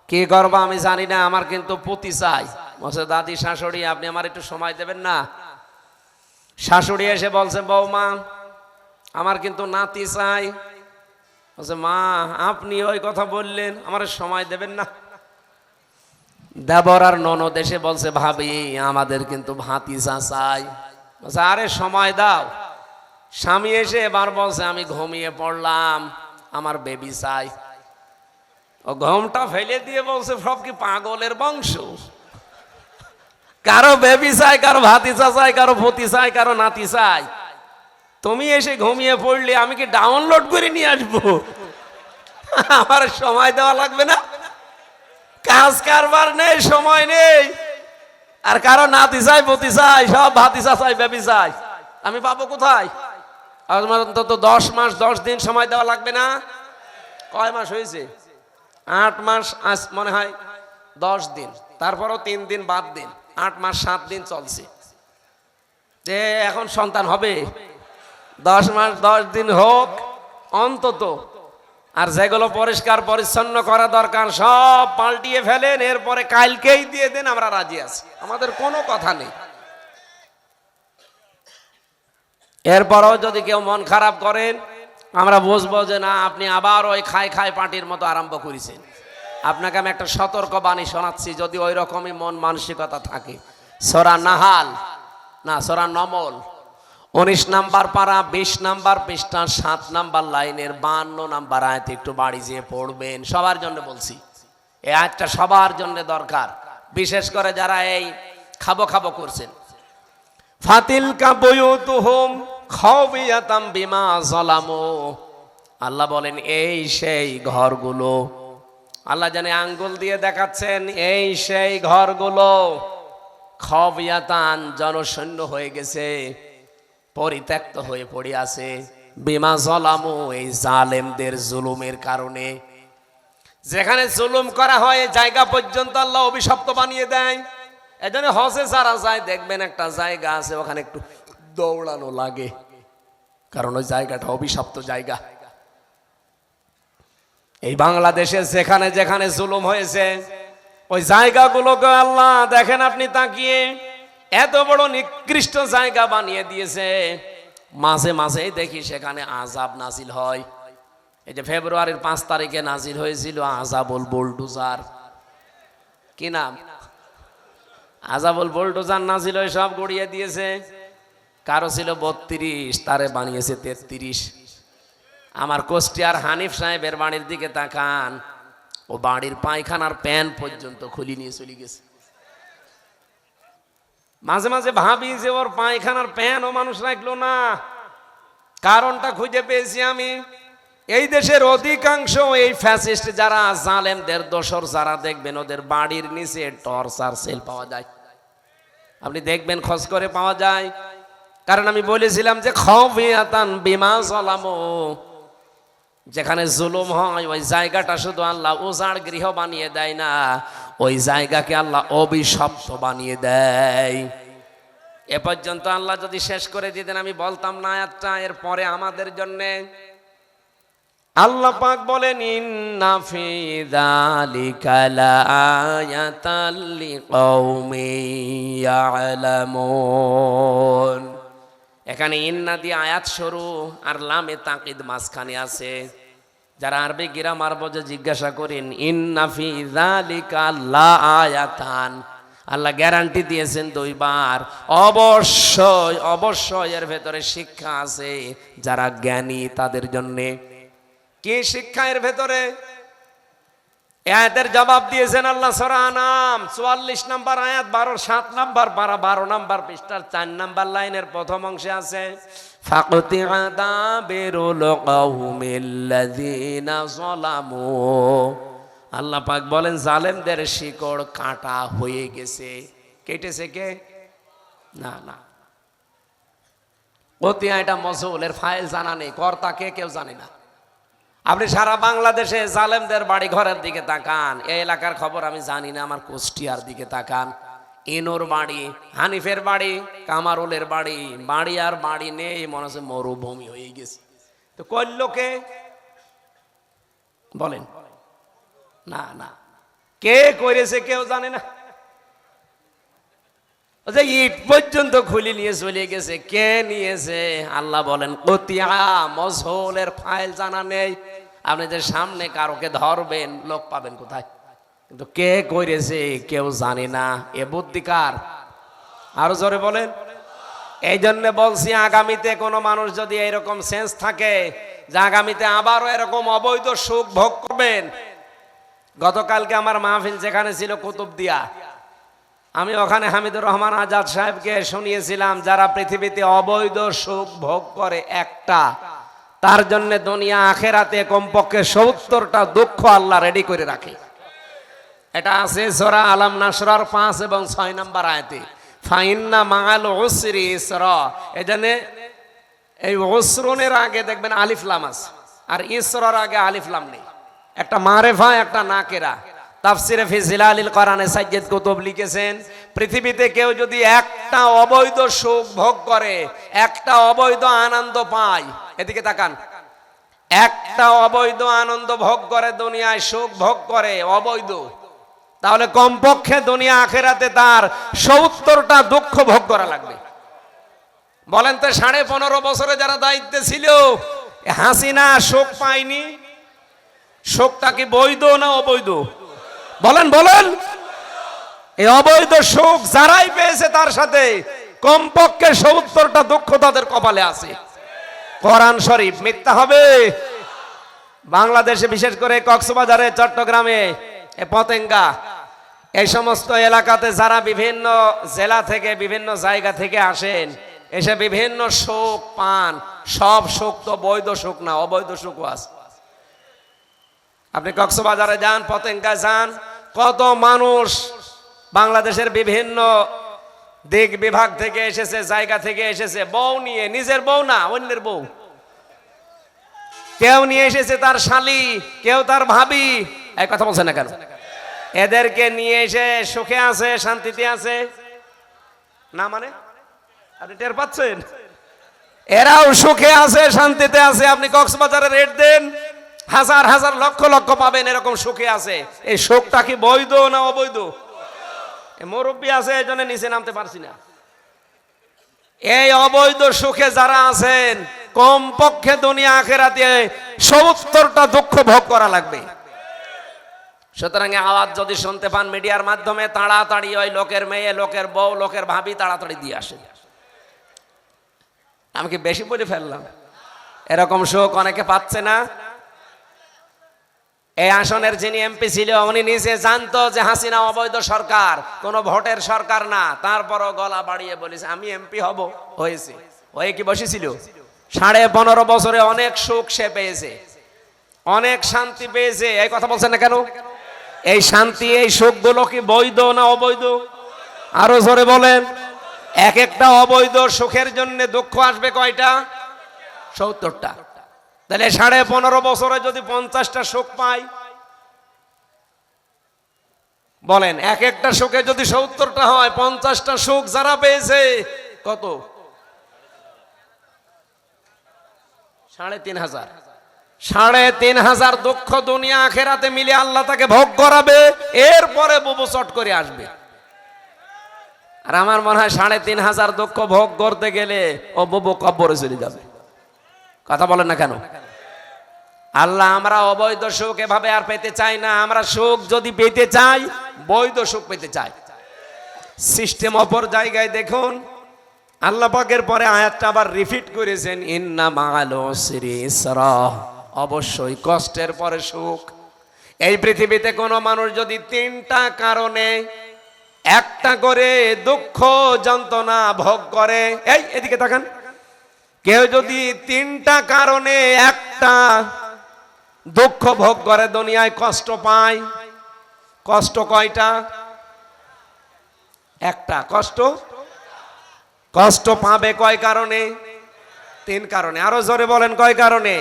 কি করবা আমি জানি না, আমার কিন্তু পুতি চাই। বলছে দাদি শাশুড়ি আপনি আমার একটু সময় দেবেন না? শাশুড়ি এসে বলছে, বৌমা আমার কিন্তু নাতি চাই। বলছে মা আপনি ওই কথা বললেন, আমার সময় দেবেন না? দেবর আর ননদ এসে বলছে, ভাবি আমাদের কিন্তু ভাতিজা চাই। বলছে আরে সময় দাও। স্বামী এসে এবার বলছে, আমি ঘুমিয়ে পড়লাম, আমার বেবি চাই। ও ঘুমটা ফেলে দিয়ে বলছে, সব কি পাগলের বংশ? কারো বেবি চাই, কারো ভাতিজা চাই, কারো ভতি চাই, কারো নাতি চাই। তুমি এসে ঘুমিয়ে পড়লে আমি কি ডাউনলোড করে নিয়ে আসবো? আমার সময় দেওয়া লাগবে না? কাজ কারবার নেই, সময় নেই, আর কারো নাতি চাই, ভতি চাই, সব ভাতিজা চাই, বেবি চাই। আমি পাবো কোথায়? অন্তত 10 মাস 10 দিন সময় দেওয়া লাগবে না? কয় মাস হয়েছে? 8 মাস আজ মনে হয় 10 দিন, তারপরও 3 দিন বাদ দিন, 8 মাস 7 দিন চলছে। যে এখন সন্তান হবে? 10 মাস 10 দিন হোক অন্তত। আর যেগুলো পরিষ্কার পরিচ্ছন্ন করা দরকার সব পাল্টিয়ে ফেলেন, এরপরে কালকেই দিয়ে দেন, আমরা রাজি আছি, আমাদের কোনো কথা নেই। এরপরও যদি কেউ মন খারাপ করেন, আমরা বুঝবো যে না আপনি আবার ওই খাই খাই পার্টির মতো আরম্ভ করেছেন। আপনাকে আমি একটা সতর্ক বাণী শোনাচ্ছি, যদি ওই রকমই মন মানসিকতা থাকে। সূরা নাহাল না সূরা নমল 19 নাম্বার পারা 20 নাম্বার পৃষ্ঠা 7 নাম্বার লাইনের 52 নাম্বার আয়াত একটু বাড়ি যেয়ে পড়বেন। সবার জন্য বলছি, এই আয়াতটা সবার জন্য দরকার, বিশেষ করে যারা এই খাবো খাবো করছেন। ফাতিলকা বুয়ুতুহুম খাওবিয়াতাম বিমা যালামু। আল্লাহ বলেন এই সেই ঘরগুলো, আল্লাহ জানে আঙ্গুল দিয়ে দেখাচ্ছেন, এই সেই ঘরগুলো খাওবিয়াতান জনশূন্য হয়ে গেছে, পরিত্যক্ত হয়ে পড়ে আছে। বিমা যালামু এই জালেমদের জুলুমের কারণে। যেখানে জুলুম করা হয় এই জায়গা পর্যন্ত আল্লাহ অভিশপ্ত বানিয়ে দেয়। এজন্য হজে যারা যায় দেখবেন একটা জায়গা আছে, ওখানে একটু দৌড়ানো লাগে, কারণ ওই জায়গাটা অভিশপ্ত জায়গা। এই বাংলাদেশে যেখানে যেখানে জুলুম হয়েছে ওই জায়গাগুলোকে আল্লাহ দেখেন আপনি তাকিয়ে এত বড় নিকৃষ্ট জায়গা বানিয়ে দিয়েছে। মাঝে মাঝেই দেখি সেখানে আযাব নাজিল হয়। এই যে ফেব্রুয়ারির 5 তারিখে নাজিল হয়েছিল আযাবুল বুলডোজার, কি নাম? আযাবুল বুলডোজার নাজিল হয়ে সব গড়িয়ে দিয়েছে। কারো ছিল 32, তারে বানিয়েছে 33। আমার কুষ্টিয়ার হানিফ সাহেবের বাড়ির দিকে তাকান, ও বাড়ির পায়খানার প্যান পর্যন্ত খুলি নিয়ে চলে গেছে। মাঝে মাঝে ভাবি যে ওর পায়খানার প্যানও মানুষ রাখলো না। কারণটা খুঁজে পেয়েছি আমি, এই দেশের অধিকাংশ এই ফ্যাসিস্ট যারা জালেমদের দোসর যারা দেখবেন ওদের বাড়ির নিচে টর্চার সেল পাওয়া যায়। আপনি দেখবেন খোঁজ করে পাওয়া যায়। কারণ আমি বলেছিলাম যে খাওবিয়াতান বিমা যালামু, যেখানে জুলুম হয় ওই জায়গাটা শুধু আল্লাহ উজাড় গৃহ বানিয়ে দেয় না, ওই জায়গাকে আল্লাহ অভিশপ্ত বানিয়ে দেয়। এ পর্যন্ত আল্লাহ যদি শেষ করে দিতেন আমি বলতাম না আয়াতটা। এরপরে আমাদের জন্য আল্লাহ পাক বলেন, ইন্না ফি যালিকা লাআয়াতাল লিকাওমিন ইয়ালামুন। এখানে ইন্না দিয়ে আয়াত শুরু আর লামে তাকিদ মাঝখানে আছে। যারা আরবি গ্রামার বোঝে জিজ্ঞাসা করেন, ইন্না ফি যালিকা লাআয়াতান, আল্লাহ গ্যারান্টি দিয়েছেন 2 বার। অবশ্যই অবশ্যই এর ভেতরে শিক্ষা আছে যারা জ্ঞানী তাদের জন্যে। কি শিক্ষা এর ভেতরে? আয়াতের জবাব দিয়েছেন আল্লাহ সূরা আনাম 44 নাম্বার আয়াত 7 নাম্বার পারা 12 নাম্বার পৃষ্ঠার 4 নাম্বার লাইনের প্রথম অংশে আছে, ফাকতিআ দাবিরুল কওমিল্লাযীনা যালামু। আল্লাহ পাক বলেন জালেমদের শিকড় কাটা হয়ে গেছে। কেটেছে কে? না না, কতিয়া এটা মজহুলের ফাইল জানা নেই, কর্তা কে কেউ জানে না। আপনি সারা বাংলাদেশে জালেমদের বাড়ি ঘরের দিকে তাকান, এই এলাকার খবর আমি জানি না, আমার কুষ্টিয়ার দিকে তাকান, ইনোর বাড়ি, হানিফের বাড়ি, কামারুলের বাড়ি, বাড়ি আর বাড়ি নেই, মনে হচ্ছে মরুভূমি হয়ে গেছে। তো কল্যকে বলেন না না, কে করেছে কেউ জানে না। ইট পর্যন্ত খুলে নিয়ে চলে গেছে, কে নিয়েছে? আল্লাহ বলেন কতিয়া মজহুলের ফাইল জানা নেই। আপনি যে সামনে কারোকে ধরবেন, লোক পাবেন কোথায়? কিন্তু কে করেছে কেউ জানে না। এ বুদ্ধি কার? আরো জোরে বলেন। এই জন্য বলছি, আগামীতে কোনো মানুষ যদি এরকম সেন্স থাকে যে আগামীতে আবারও এরকম অবৈধ সুখ ভোগ করবেন। গতকালকে আমার মাহফিল যেখানে ছিল কুতুবদিয়া, আমি ওখানে হামিদুর রহমান আজাদ সাহেবকে শুনিয়েছিলাম, যারা পৃথিবীতে অবৈধ সুখ ভোগ করে একটা, তার জন্য দুনিয়া আখেরাতে কমপক্ষে 70টা দুঃখ আল্লাহ রেডি করে রাখে। এটা আছে সূরা আলাম নাসরার 5 এবং 6 নম্বর আয়াতে, ফাইন্না মাআল উসরি ইসরা। এজন্য এই উসরুনের আগে দেখবেন আলিফ লাম আছে, আর ইসরার আগে আলিফ লাম নেই। একটা মারেফা, একটা নাকেরা। তাফসিরে ফি জিলালিল কোরআনে সাইয়্যিদ কুতুব লিখেছেন, পৃথিবীতে কেউ যদি একটা অবৈধ সুখ ভোগ করে, একটা অবৈধ আনন্দ পায়, এদিকে তাকান, একটা অবৈধ আনন্দ ভোগ করে, দুনিয়ায় সুখ ভোগ করে অবৈধ, তাহলে কমপক্ষে দুনিয়া আখেরাতে তার 70টা দুঃখ ভোগ করা লাগবে। বলেন তো 15.5 বছরে যারা দায়িত্বে ছিল, হাসিনা সুখ পায়নি? সুখটা কি বৈধ না অবৈধ? বলেন বলেন। এই অবৈধ সুখ যারাই পেয়েছে, তার সাথে কমপক্ষে 70টা দুঃখ তাদের কপালে আছে। কোরআন শরীফ মিথ্যা হবে? বাংলাদেশে বিশেষ করে কক্সবাজারে, চট্টগ্রামে, পতেঙ্গা, এই সমস্ত এলাকাতে যারা বিভিন্ন জেলা থেকে, বিভিন্ন জায়গা থেকে আসেন, এসে বিভিন্ন সুখ পান, সব সুখ তো বৈধ সুখ না, অবৈধ সুখও আছে। আপনি কক্সবাজারে যান, পতেঙ্গা যান, কত মানুষ বাংলাদেশের বিভিন্ন দিক বিভাগ থেকে এসেছে, জায়গা থেকে এসেছে, বউ নিয়ে, নিজের বউ না, অন্যের বউ। কেউ নিয়ে এসেছে তার শালি, কেউ তার ভাবি। এই কথা বলছে না কেন? এদেরকে নিয়ে এসে সুখে আছে, শান্তিতে আছে না? মানে আপনি টের পাচ্ছেন? এরাও সুখে আছে, শান্তিতে আছে। আপনি কক্সবাজারে রেট দেন, হাজার হাজার লক্ষ লক্ষ পাবেন, এরকম সুখে আছে। এই সুখটা কি বৈধ না অবৈধ? মুরব্বী আছে, এই জন্য নিচে নামতে পারছি না। এই অবৈধ সুখে যারা আছেন, কমপক্ষে দুনিয়া আখেরাতে 70টা দুঃখ ভোগ করা লাগবে। সুতরাং আওয়াজ যদি শুনতে পান মিডিয়ার মাধ্যমে, তাড়াতাড়ি ওই লোকের মেয়ে, লোকের বউ, লোকের ভাবি তাড়াতাড়ি দিয়ে আসেন। আমি কি বেশি বলে ফেললাম? এরকম সুখ অনেকে পাচ্ছে না। এই আসনের যিনি এমপি ছিল, উনি নিজে জানতো যে হাসিনা অবৈধ সরকার, কোনো ভোটের সরকার না, তারপরও গলা বাড়িয়ে বলেছে আমি এমপি হব। হয়েছে, হয়ে কি বসেছিল? 15.5 বছরে অনেক সুখ সে পেয়েছে, অনেক শান্তি পেয়েছে। এই কথা বলছেন না কেন? এই শান্তি, এই সুখগুলো কি বৈধ না অবৈধ? আরো জোরে বলেন। এক একটা অবৈধ সুখের জন্য দুঃখ আসবে কয়টা? 70টা। তাহলে 15.5 বছরে যদি 50টা সুখ পাই, বলেন এক একটা সুখে যদি 70টা হয়, 50টা সুখ যারা পেয়েছে কত? 3,500। 3,500 দুঃখ দুনিয়া আখেরাতে মিলে আল্লাহ তাকে ভোগ করাবে, এরপরে বুবু চট করে আসবে। আর আমার মনে হয় 3,500 দুঃখ ভোগ করতে গেলে ও বুবু কবরে চলে যাবে। কথা বলেন না কেন? আল্লাহ, আমরা অবৈধ সুখ এভাবে আর পেতে চাই না। আমরা সুখ যদি পেতে চাই, বৈধ সুখ পেতে চাই। সিস্টেম অপর জায়গায় দেখুন, আল্লাহ পাকের পরে আয়াতটা আবার রিপিট করেছেন, ইন্না মাআল উসরি ইসরা। অবশ্যই কষ্টের পরে সুখ। এই পৃথিবীতে কোনো মানুষ যদি 3টা কারণে একটা করে দুঃখ যন্ত্রণা ভোগ করে, এই এদিকে তাকান, কেউ যদি 3টা কারণে একটা দুঃখ ভোগ করে, দুনিয়ায় কষ্ট পায়, কষ্ট কয়টা? একটা। কষ্ট কষ্ট পাবে কয় কারণে? 3 কারণে। আরো জোরে বলেন, কয় কারণে?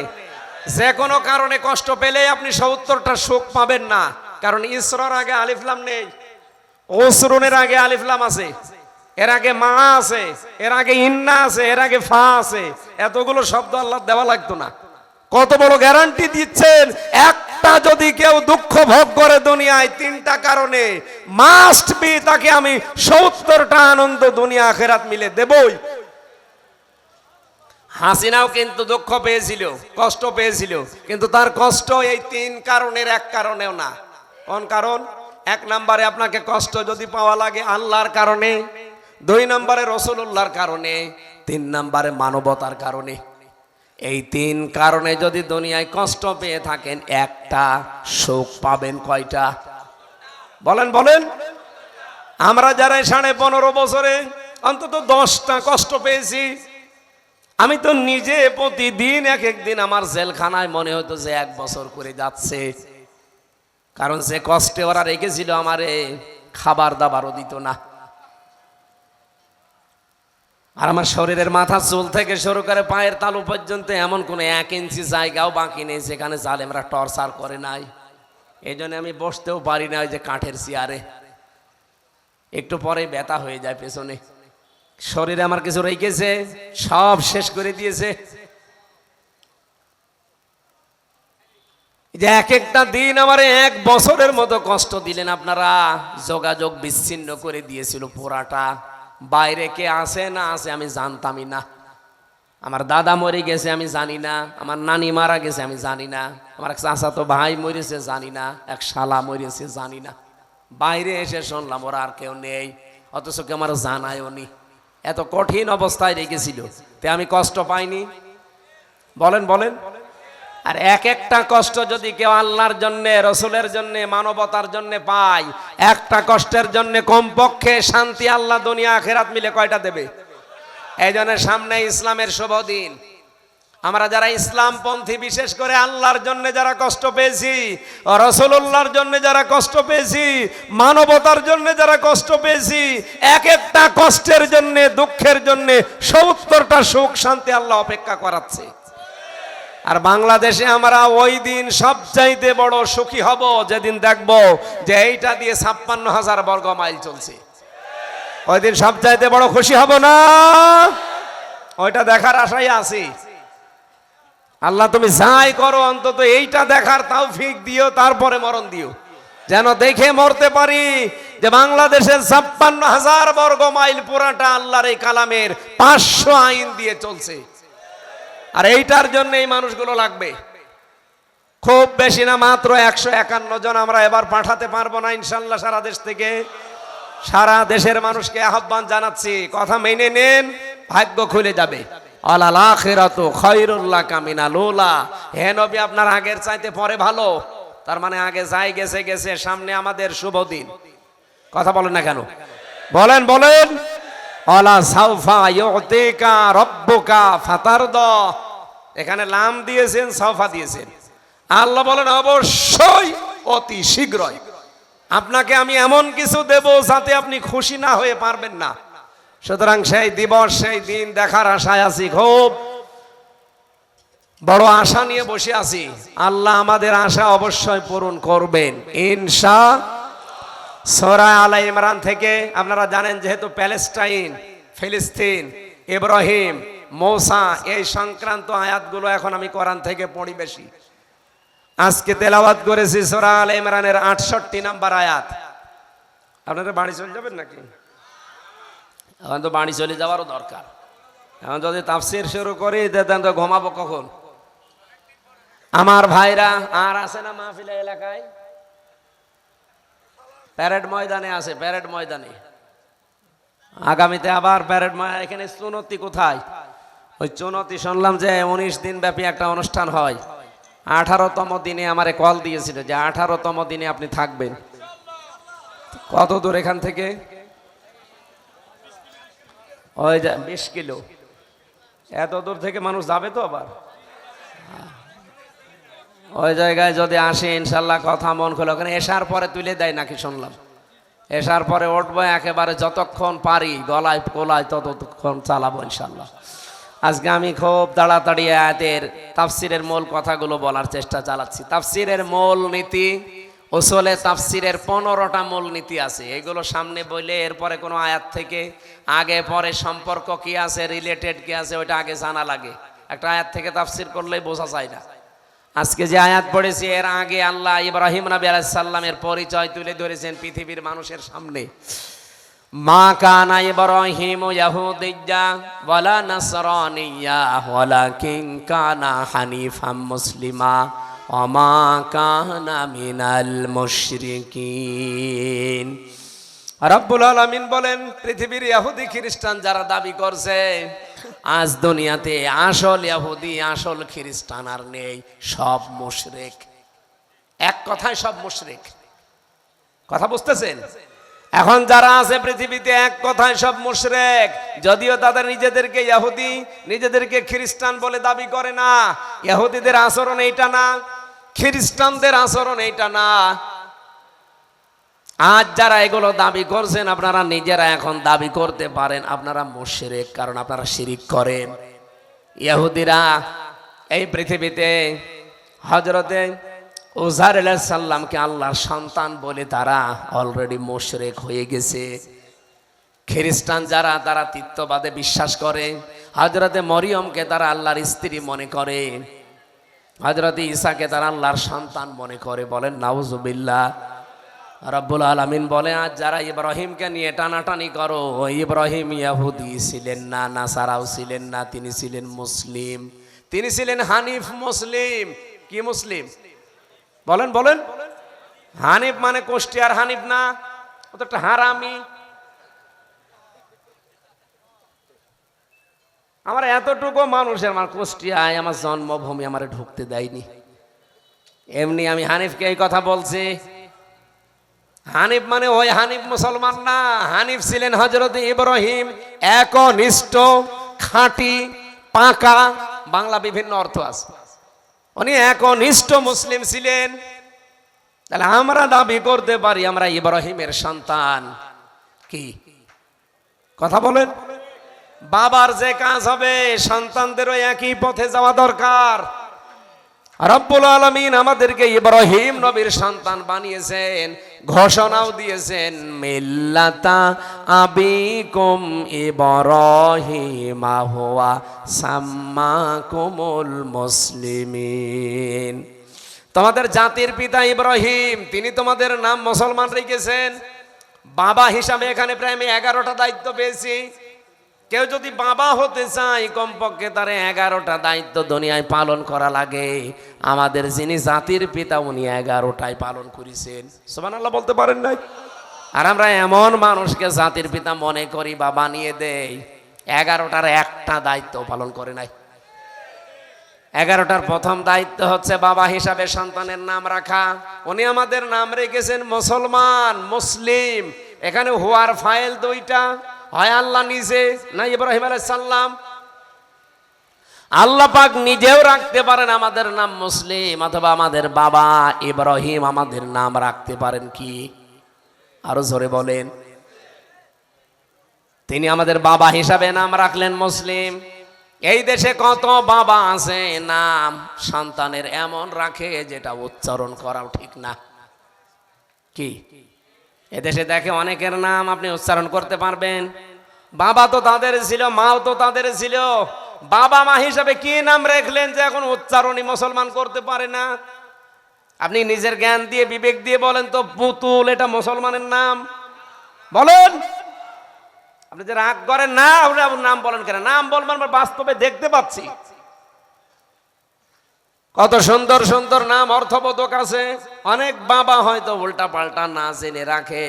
যে কোনো কারণে কষ্ট পেলে আপনি 70টা সুখ পাবেন না। কারণ ইসরার আগে আলিফ লাম নেই, উসরুনের আগে আলিফ লাম আছে, এর আগে মা আছে, এর আগে ইন্না আছে, এর আগে ফা আছে। এতগুলো শব্দ আল্লাহ দেওয়া লাগতো না। কত বড় গ্যারান্টি দিচ্ছেন, একটা যদি কেউ দুঃখ ভোগ করে দুনিয়ায় 3টা কারণে, মাস্ট বি তাকে আমি 70টা আনন্দ দুনিয়া আখিরাত মিলে দেবই। হাসিনাও কিন্তু দুঃখ পেয়েছিল, কষ্ট পেয়েছিল, কিন্তু তার কষ্ট এই 3 কারণের এক কারণেও না। কোন কারণ? 1 নম্বরে আপনাকে কষ্ট যদি পাওয়া লাগে আল্লাহর কারণে, 2 নম্বরে রাসূলুল্লাহর কারণে, 3 নম্বরে মানবতার কারণে। এই 3 কারণে যদি দুনিয়ায় কষ্ট পেয়ে থাকেন, একটা সুখ পাবেন কয়টা? বলেন বলেন। আমরা যারা 15.5 বছরে অন্তত 10টা কষ্ট পেয়েছি। আমি তো নিজে প্রতিদিন এক দিন আমার জেলখানায় মনে হতো যে 1 বছর করে যাচ্ছে। কারণ যে কষ্টে ওরা রেখেছিল আমারে, খাবার দাবারও দিত না। আর আমার শরীরের মাথা চুল থেকে শুরু করে পায়ের তালু পর্যন্ত এমন কোনো 1 ইঞ্চি জায়গাও বাকি নেই যেখানে জালেমরা টর্চার করে নাই। এই জন্য আমি বসতেও পারি না ওই যে কাঠের চেয়ারে, একটু পরে ব্যথা হয়ে যায় পেছনে। শরীরে আমার কিছু রেখেছে, সব শেষ করে দিয়েছে। যে এক একটা দিন আমার 1 বছরের মতো কষ্ট দিলেন আপনারা। যোগাযোগ বিচ্ছিন্ন করে দিয়েছিল পুরাটা। বাইরে কে আসে না আসে আমি জানতামই না। আমার দাদা মরে গেছে আমি জানি না, আমার নানি মারা গেছে আমি জানি না, আমার এক চাচাতো ভাই মরেছে জানি না, এক শালা মরেছে জানি না। বাইরে এসে শুনলাম ওরা আর কেউ নেই, অথচ কেউ আমার জানায়ও নি। এত কঠিন অবস্থায় রেখেছিল, তে আমি কষ্ট পাইনি? বলেন বলেন। আর এক একটা কষ্ট যদি কেউ আল্লাহর জন্য, রসুলের জন্য, মানবতার জন্য পায়, একটা কষ্টের জন্য কমপক্ষে শান্তি আল্লাহ দুনিয়া আখিরাত মিলে কয়টা দেবে? এই জন্য সামনে ইসলামের শুভ দিন। আমরা যারা ইসলামপন্থী, বিশেষ করে আল্লাহর জন্য যারা কষ্ট পেয়েছি, রাসূলুল্লাহর জন্য যারা কষ্ট পেয়েছি, মানবতার জন্য যারা কষ্ট পেয়েছি, এক একটা কষ্টের জন্য, দুঃখের জন্য 70টা সুখ শান্তি আল্লাহ অপেক্ষা করাচ্ছে। আর বাংলাদেশে আমরা ওই দিন সবচাইতে বড় সুখী হব যেদিন দেখব যে এইটা দিয়ে 56,000 বর্গ মাইল চলছে। ওই দিন সবচাইতে বড় খুশি হব না? ওইটা দেখার আশায় আছি। আল্লাহ তুমি যাই করো, অন্তত এইটা দেখার তৌফিক দিও, তারপরে মরণ দিও, যেন দেখে মরতে পারি যে বাংলাদেশের 56,000 বর্গ মাইল পুরাটা আল্লাহর এই কালামের 500 আইন দিয়ে চলছে। আর এইটার জন্য এই মানুষগুলো লাগবে। খুব বেশি না, মাত্র 151 জন আমরা এবার পাঠাতে পারবো না ইনশাল্লাহ সারা দেশ থেকে। সারা দেশের মানুষকে আহ্বান জানাচ্ছি, কথা মেনে নেন, ভাগ্য খুলে যাবে। আলাল আখিরাতু খায়রুল লাকা মিনাল উলা। হে নবী, আপনার আগের চাইতে পরে ভালো। তার মানে আগে যাই গেছে গেছে, সামনে আমাদের শুভ দিন। কথা বলেন না কেন? বলেন বলেন। আলা সাউফা ইউতিকা রাব্বুকা ফাতারদা। এখানে লাম দিয়েছেন, সাউফা দিয়েছেন। আল্লাহ বলেন অবশ্যই, অতি শীঘ্রই আপনাকে আমি এমন কিছু দেব যাতে আপনি খুশি না হয়ে পারবেন না। সুতরাং সেই দিবস, সেই দিন দেখার আশায় আছি, খুব বড় আশা নিয়ে বসে আছি। আল্লাহ আমাদের আশা অবশ্যই পূরণ করবেন ইনশাআল্লাহ। সূরা আলে ইমরান থেকে আপনারা জানেন, যেহেতু প্যালেস্টাইন, ফিলিস্তিন, ইব্রাহিম, মূসা, এই সংক্রান্ত আয়াতগুলো এখন আমি কোরআন থেকে পড়ি বেশি। আজকে তেলাওয়াত করেছি সূরা আলে ইমরানের 68 নম্বর আয়াত। আপনারা বাড়ি চলে যাবেন নাকি? এখন তো বাড়ি চলে যাওয়ারও দরকার। এখন যদি তাফসীর শুরু করি দেন তো ঘুমাবো কখন? আমার ভাইরা আর আছে না মাহফিলে এলাকায়? প্যারেড ময়দানে আছে, প্যারেড ময়দানে আগামীতে আবার প্যারেড ময়দান। এখানে চুনতি কোথায়? ওই চুনতি শুনলাম যে 19 দিন ব্যাপী একটা অনুষ্ঠান হয়। 18তম দিনে আমারে কল দিয়েছিল যে 18তম দিনে আপনি থাকবেন। কত দূর এখান থেকে? ওই 20 কিলো। এত দূর থেকে মানুষ যাবে তো আবার? ওই জায়গায় যদি আসে ইনশাল্লাহ কথা মন খুলে, ওখানে এসার পরে তুলে দেয় নাকি শুনলাম, এসার পরে উঠবো একেবারে যতক্ষণ পারি গলায় কোলায় ততক্ষণ চালাবো ইনশাল্লাহ। আজকে আমি খুব তাড়াতাড়ি আয়াতের তাফসিরের মূল কথাগুলো বলার চেষ্টা চালাচ্ছি। তাফসিরের মূল নীতি, উসুলে তাফসিরের 15টা মূল নীতি আছে, এগুলো সামনে বললে এরপরে কোনো আয়াত থেকে আগে পরে সম্পর্ক কি আছে, রিলেটেড কি আছে, ওইটা আগে জানা লাগে। একটা আয়াত থেকে তাফসির করলেই বোঝা যায় না। আজকে যে আয়াত পড়েছি এর আগে আল্লাহ ইব্রাহিম নবী আলাইহিস সালামের পরিচয় তুলে ধরেছেন পৃথিবীর মানুষের সামনে। মা কানা ইব্রাহিম ইয়াহুদিয়্যা ওয়ালা নাসরানিয়্যা ওয়ালাকিন কানা হানিফাম মুসলিমা ওয়া মা কানা মিনাল মুশরিকিন। রব্বুল আলামিন বলেন, পৃথিবীর ইহুদি খ্রিস্টান যারা দাবি করছে আজ দুনিয়াতে আসল ইহুদি আসল খ্রিস্টান আর নেই, সব মুশরিক। এক কথায় সব মুশরিক। কথা বুঝতেছেন? এখন যারা আছে পৃথিবীতে এক কথায় সব মুশরিক, যদিও তাদের নিজেদেরকে ইহুদি নিজেদেরকে খ্রিস্টান বলে দাবি করে না। ইহুদিদের আচরণ এইটা না, খ্রিস্টানদের আচরণ এইটা না। আজ যারা এগুলো দাবি করছেন আপনারা নিজেরা এখন দাবি করতে পারেন আপনারা মুশরিক, কারণ আপনারা শিরিক করেন। ইহুদিরা এই পৃথিবীতে হযরতে উযাইর আলাইহিস সালামকে আল্লাহর সন্তান বলে তারা অলরেডি মুশরিক হয়ে গেছে। খ্রিস্টান যারা তারা তৃত্ববাদে বিশ্বাস করে, হযরতে মরিয়মকে তারা আল্লাহর স্ত্রী মনে করে, হযরতে ঈসাকে তারা আল্লাহর সন্তান মনে করে। বলেন নাউজুবিল্লাহ। রব্বুল আলামিন বলে, আজ যারা ইব্রাহিমকে নিয়ে টানাটানি করো, ইব্রাহিম ইহুদি ছিলেন না, নাসারাও ছিলেন না, তিনি ছিলেন মুসলিম, তিনি ছিলেন হানিফ মুসলিম। কি মুসলিম? বলেন বলেন। হানিফ মানে কুষ্টিয়ার হানিফ না, ও তো একটা হারামি। আমার এতটুকু মানুষের, আমার কুষ্টিয়ায় আমার জন্মভূমি, আমার ঢুকতে দেয়নি। এমনি আমি হানিফকে এই কথা বলছি। হানিফ মানে ওই হানিফ মুসলমান না, হানিফ ছিলেন হযরত ইব্রাহিম, একনিষ্ঠ, খাঁটি, পাকা। বাংলা বিভিন্ন অর্থ আছে। উনি একনিষ্ঠ মুসলিম ছিলেন। তাহলে আমরা দাবি করতে পারি আমরা ইব্রাহিমের সন্তান। কি কথা বলেন? বাবার যে কাজ হবে সন্তানদেরও একই পথে যাওয়া দরকার। রব্বুল আলামিন আমাদেরকে ইব্রাহিম নবীর সন্তান বানিয়েছেন, ঘোষণাও দিয়েছেন, মিল্লাতা আবিকুম ইব্রাহিমা হুয়া সাম্মাকুমুল মুসলিমিন। তোমাদের জাতির পিতা ইব্রাহিম, তিনি তোমাদের নাম মুসলমান রেখেছেন। বাবা হিসাবে এখানে প্রায় আমি 11টা দায়িত্ব পেয়েছি। কেউ যদি বাবা হতে চায় কমপক্ষে তার 11টা দায়িত্ব দুনিয়ায় পালন করা লাগে। আমাদের যিনি জাতির পিতা উনি 11টাই পালন করেছেন। সুবহানাল্লাহ বলতে পারেন নাই? আর আমরা এমন মানুষকে জাতির পিতা মনে করি বা বানিয়ে দেই 11টার একটা দায়িত্ব পালন করে নাই। 11টার প্রথম দায়িত্ব হচ্ছে বাবা হিসাবে সন্তানের নাম রাখা। উনি আমাদের নাম রেখেছেন মুসলমান, মুসলিম। এখানে হুয়ার ফাইল দুইটা, হয় আল্লাহ নিজে না ইব্রাহিম আলাইহিস সালাম। আল্লাহ পাক নিজেও রাখতে পারেন আমাদের নাম মুসলিম, অথবা আমাদের বাবা ইব্রাহিম আমাদের নাম রাখতে পারেন। কি আরো জোরে বলেন? তিনি আমাদের বাবা হিসাবে নাম রাখলেন মুসলিম। এই দেশে কত বাবা আছে নাম সন্তানের এমন রাখে যেটা উচ্চারণ করাও ঠিক না। কি এদেশে দেখে অনেকের নাম আপনি উচ্চারণ করতে পারবেন, বাবা তো তাদের ছিল, মাও তো তাদের ছিল। বাবা মা হিসাবে কি নাম রাখলেন যে এখন উচ্চারণই মুসলমান করতে পারে না? আপনি নিজের জ্ঞান দিয়ে বিবেক দিয়ে বলেন তো, পুতুল এটা মুসলমানের নাম? বলেন। আপনি যে রাগ করেন না, আপনি নাম বলেন কেন? নাম বলবেন, আমরা বাস্তবে দেখতে পাচ্ছি কত সুন্দর সুন্দর নাম অর্থবোধক আছে। অনেক বাবা হয়তো উল্টা পাল্টা না জেনে রাখে।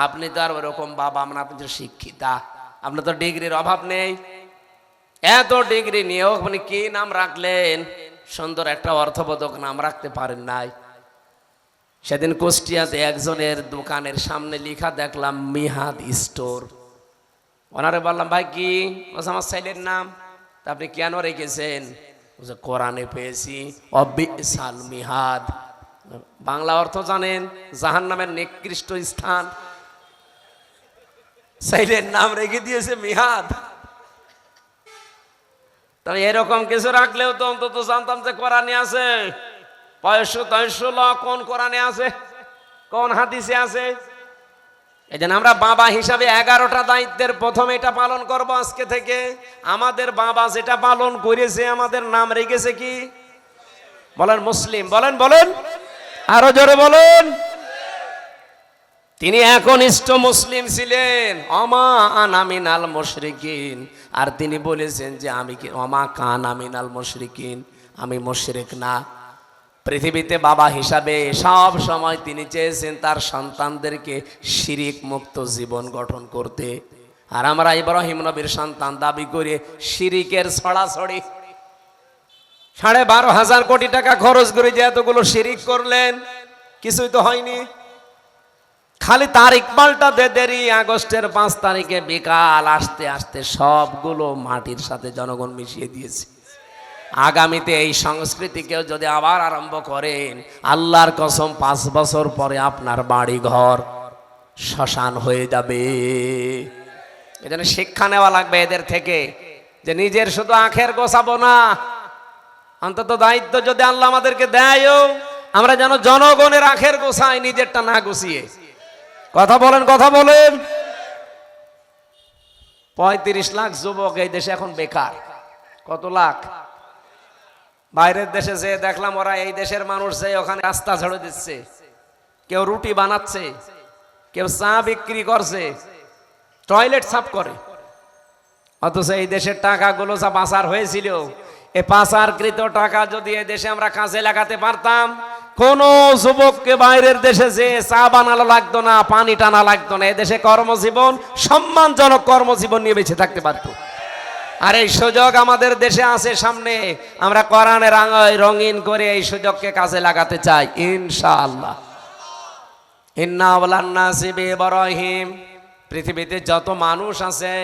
আপনি তো আর ওরকম বাবা, আমরা আপনি তো শিক্ষিতা, আপনার তো ডিগ্রির অভাব নেই। এত ডিগ্রি নিয়েও আপনি কি নাম রাখলেন? সুন্দর একটা অর্থবোধক নাম রাখতে পারেন নাই। সেদিন কুষ্টিয়াতে একজনের দোকানের সামনে লেখা দেখলাম মিহাদ স্টোর। ওনারে বললাম, ভাই কি? আমার ছেলের নাম। তা আপনি কেন রেখেছেন? যে কোরআনে পেয়েছি অবিসাল মিহাদ, বাংলা অর্থ জানেন? জাহান্নামের নিকৃষ্ট স্থান। সাইলের নাম রেখে দিয়েছে মিহাদ। তবে এরকম কিছু রাখলেও তো অন্তত জানতাম যে কোরআনে আছে। 500 কোন কোরআনে আছে, কোন হাদিসে আছে? এই জন্য আমরা বাবা হিসাবে 11টা দায়িত্বের প্রথম এটা পালন করব আজকে থেকে। আমাদের বাবা যেটা পালন করেছে, আমাদের নাম রেখেছে কি? বলেন মুসলিম। বলেন বলেন, আরো জোরে বলেন। তিনি একনিষ্ঠ মুসলিম ছিলেন, অমা আনা মিনাল মুশরিকিন। আর তিনি বলেছেন যে আমি কি অমা কানা মিনাল মুশরিকিন, আমি মুশরিক না। পৃথিবীতে বাবা হিসাবে সব সময় তিনি চেয়েছেন তার সন্তানদেরকে শিরিক মুক্ত জীবন গঠন করতে। আর আমরা ইব্রাহিম নবীর সন্তান দাবি করে শিরিকের ছড়াছড়ি। 12,500 কোটি টাকা খরচ করে যে এতগুলো শিরিক করলেন, কিছুই তো হয়নি। খালি তারিখ পাল্টাতে দেরি, আগস্টের 5 তারিখে বিকাল আসতে আসতে সবগুলো মাটির সাথে জনগণ মিশিয়ে দিয়েছে। আগামীতে এই সংস্কৃতিকেও যদি আবার আরম্ভ করেন, আল্লাহর কসম 5 বছর পরে আপনার বাড়ি ঘর শ্মশান হয়ে যাবে। এজন্য শিক্ষা নেওয়া লাগবে এদের থেকে, যে নিজের শুধু আখের গোছাবো না, অন্তত দায়িত্ব যদি আল্লাহ আমাদেরকে দেয়ও, আমরা যেন জনগণের আখের গোছাই, নিজেরটা না গুছিয়ে। কথা বলেন, কথা বলেন। 35 লাখ যুবক এই দেশে এখন বেকার। কত লাখ? বাইরের দেশে যে দেখলাম, ওরা এই দেশের মানুষ যে ওখানে রাস্তা ঝাড়ু দিচ্ছে, কেউ রুটি বানাচ্ছে, কেউ চা বিক্রি করছে, টয়লেট সাফ করে। অথচ এই দেশের টাকাগুলো যা পাচার হয়েছিল, এই পাচারকৃত টাকা যদি এই দেশে আমরা কাজে লাগাতে পারতাম, কোন যুবককে বাইরের দেশে যে চা বানানো লাগতো না, পানি টানা লাগতো না। এদেশে কর্মজীবন, সম্মানজনক কর্মজীবন নিয়ে বেঁচে থাকতে পারতো। আর এই সুযোগ আমাদের দেশে আছে সামনে, আমরা কোরআনের আলোয় রঙিন করে এই সুযোগকে কাজে লাগাতে চাই ইনশাআল্লাহ। ইন্না আওলান্নাসি বিইব্রাহিম, পৃথিবীতে যত মানুষ আছে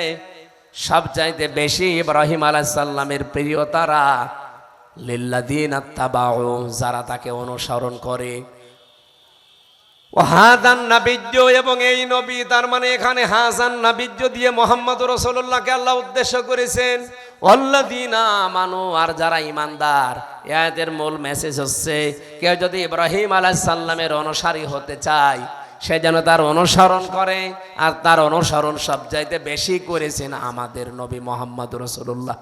সবচাইতে বেশি ইব্রাহিম আলাইহিস সালামের প্রিয় তারা, লিল্লাযিনা তাবাউ, যারা তাকে অনুসরণ করে। হাজান নাবিয্য, এবং এই নবী, তার মানে এখানে হাজান নাবিয্য দিয়ে মুহাম্মদুর রাসূলুল্লাহকে আল্লাহ উদ্দেশ্য করেছেন। ওয়াল্লাযিনা আমানু, আর যারা ঈমানদার। এই আয়াতের মূল মেসেজ হচ্ছে, কেউ যদি ইব্রাহিম আলাইহিস সালামের অনুসারী হতে চায়, সে যেন তার অনুসরণ করে। আর তার অনুসরণ সবচাইতে বেশি করেছেন আমাদের নবী মুহাম্মদুর রাসূলুল্লাহ।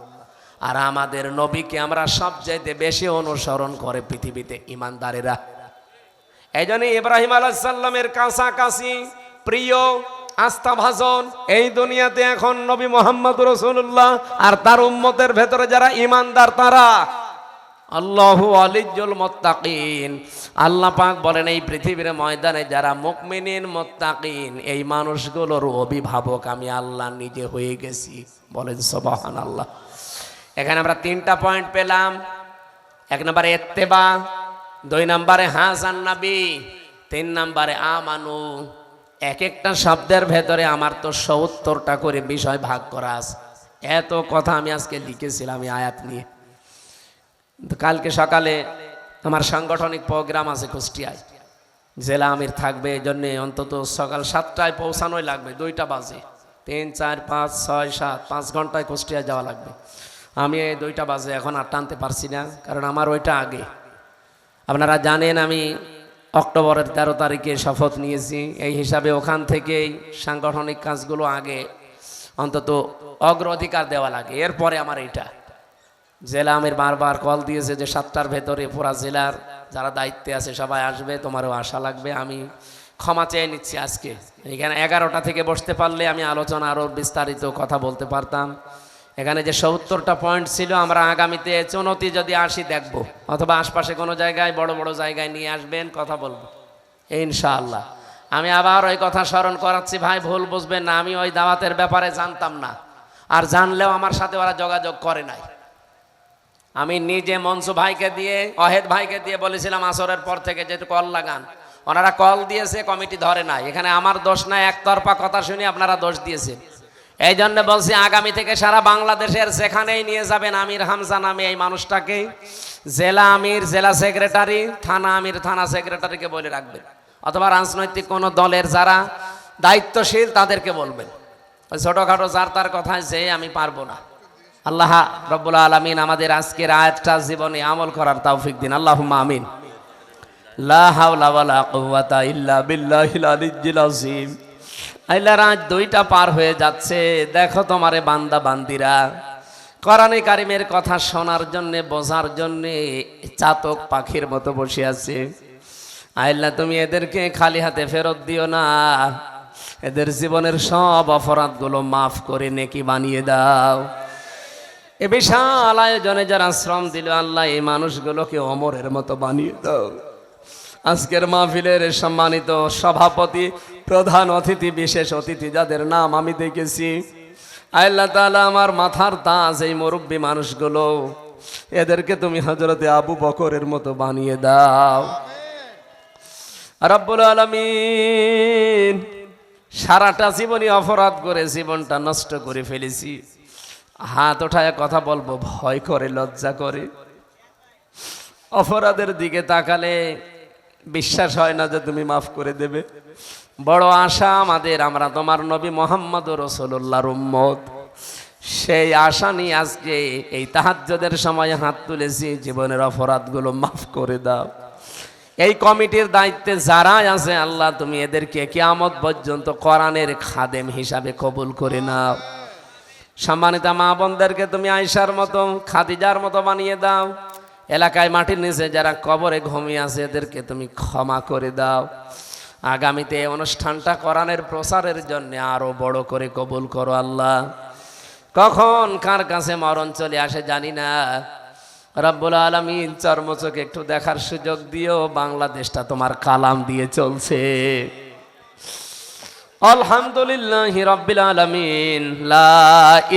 আর আমাদের নবীকে আমরা সবচাইতে বেশি অনুসরণ করে পৃথিবীতে ঈমানদারেরা। এই জন্য ইব্রাহিম আলাইহিস সালামের কাছাকাছি প্রিয় আস্থাভাজন এই দুনিয়াতে এখন নবী মুহাম্মদুর রাসূলুল্লাহ। আর তার উম্মতের ভেতরে যারা ঈমানদার, তারা আল্লাহু ওয়ালিয়ুল মুত্তাকিন। আল্লাহ পাক বলেন, এই পৃথিবীর ময়দানে যারা মুমিনিন মুত্তাকিন, এই মানুষগুলোর অভিভাবক আমি আল্লাহ নিজে হয়ে গেছি। বলেন সুবহানাল্লাহ। এখানে আমরা 3টা পয়েন্ট পেলাম। 1 নম্বরে ইত্তেবা, 2 নম্বরে হাসান নবী, 3 নম্বরে আমানু। এক একটা শব্দের ভেতরে আমার তো 70টা করে বিষয় ভাগ করা আছে। এত কথা আমি আজকে লিখেছিলাম এই আয়াত নিয়ে। কালকে সকালে আমার সাংগঠনিক প্রোগ্রাম আছে কুষ্টিয়ায়, জেলা আমির থাকবে। এই জন্য অন্তত সকাল 7টায় পৌঁছানোই লাগবে, 2টা বাজে। 3, 4, 5, 6, 7, 5 ঘন্টায় কুষ্টিয়ায় যাওয়া লাগবে। আমি এই 2টা বাজে এখন আর টানতে পারছি না, কারণ আমার ওইটা আগে। আপনারা জানেন আমি অক্টোবরের 13 তারিখে শপথ নিয়েছি। এই হিসাবে ওখান থেকেই সাংগঠনিক কাজগুলো আগে অন্তত অগ্রাধিকার দেওয়া লাগে, এরপরে আমার এইটা। জেলা আমির বারবার কল দিয়েছে যে 7টার ভেতরে পুরা জেলার যারা দায়িত্বে আছে সবাই আসবে, তোমারও আশা লাগবে। আমি ক্ষমা চেয়ে নিচ্ছি আজকে। এখানে 11টা থেকে বসতে পারলে আমি আলোচনা আরও বিস্তারিত কথা বলতে পারতাম। এখানে যে 70টা পয়েন্ট ছিল, আমরা আগামীতে চুনতি যদি আসি দেখব, অথবা আশপাশে কোনো জায়গায় বড় বড় জায়গায় নিয়ে আসবেন, কথা বলবো ইনশাআল্লাহ। আমি আবার ওই কথা স্মরণ করাচ্ছি, ভাই ভুল বুঝবেন না। আমি ওই দাওয়াতের ব্যাপারে জানতাম না, আর জানলেও আমার সাথে ওরা যোগাযোগ করে নাই। আমি নিজে মনসু ভাইকে দিয়ে, অহেদ ভাইকে দিয়ে বলেছিলাম আসরের পর থেকে যেহেতু কল লাগান। ওনারা কল দিয়েছে, কমিটি ধরে নাই। এখানে আমার দোষ নাই, একতরফা কথা শুনে আপনারা দোষ দিয়েছেন। এই জন্য বলছি আগামী থেকে সারা বাংলাদেশের যেখানেই নিয়ে যাবেন আমির হামজা নামে এই মানুষটাকে, জেলা আমির জেলা সেক্রেটারি, থানা আমির থানা সেক্রেটারিকে বলে রাখবেন, অথবা রাজনৈতিক কোনো দলের যারা দায়িত্বশীল তাদেরকে বলবেন। ওই ছোটোখাটো যার তার কথায় যে আমি পারবো না। আল্লাহ রব্বুল আলামিন আমাদের আজকের আয়াতটা জীবনে আমল করার তৌফিক দিন, আল্লাহুম্মা আমিন। লা হাওলা ওয়ালা কুওয়াতা ইল্লা বিল্লাহিল আলিয়্যিল আযীম। আল্লাহ রাত 2টা পার হয়ে যাচ্ছে, দেখো তোমারে বান্দা বান্দিরা কোরআনে কারিমের কথা শোনার জন্য বোঝার জন্য চাতক পাখির মতো বসে আছে। আল্লাহ তুমি এদেরকে খালি হাতে ফেরত দিও না, এদের জীবনের সব অপরাধগুলো মাফ করে নেকি বানিয়ে দাও। এ বিশাল আয়োজনে যারা শ্রম দিল আল্লাহ এই মানুষগুলোকে অমরের মতো বানিয়ে দাও। আজকের মাহফিলের সম্মানিত সভাপতি, প্রধান অতিথি, বিশেষ অতিথি যাদের নাম আমি দেখেছি, আল্লাহ তাআলা আমার মাথার তাজ এই মুরব্বী মানুষগুলো, এদেরকে তুমি হযরতে আবু বকরের মতো বানিয়ে দাও রব্বুল আলামিন। সারাটা জীবনই অপরাধ করে জীবনটা নষ্ট করে ফেলেছি, হাত ওঠায় কথা বলবো ভয় করে, লজ্জা করে। অপরাধের দিকে তাকালে বিশ্বাস হয় না যে তুমি মাফ করে দেবে। বড় আশা আমাদের, আমরা তোমার নবী মুহাম্মদুর রাসূলুল্লাহর উম্মত। সেই আশা নিয়ে আজকে এই তাহাজ্জুদের সময় হাত তুলেছি, জীবনের অপরাধগুলো মাফ করে দাও। এই কমিটির দায়িত্বে যারা আছে আল্লাহ তুমি এদেরকে কিয়ামত পর্যন্ত কোরআনের খাদেম হিসাবে কবুল করে নাও। সম্মানিত মা বোনদেরকে তুমি আয়েশার মতো, খাদিজার মতো বানিয়ে দাও। এলাকায় মাটির নিচে যারা কবরে ঘুমিয়ে আছে এদেরকে তুমি ক্ষমা করে দাও। আগামীতে এই অনুষ্ঠানটা কোরআনের প্রচারের জন্য আরো বড় করে কবুল করো আল্লাহ। কখন কার কাছে মরণ চলে আসে জানি না, রব্বুল আলামিন চর্মচোখে একটু দেখার সুযোগ দিও। বাংলাদেশটা তোমার কালাম দিয়ে চলছে। আলহামদুলিল্লাহি রাব্বিল আলামিন। লা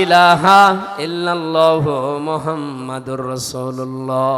ইলাহা ইল্লাল্লাহু মুহাম্মাদুর রাসূলুল্লাহ।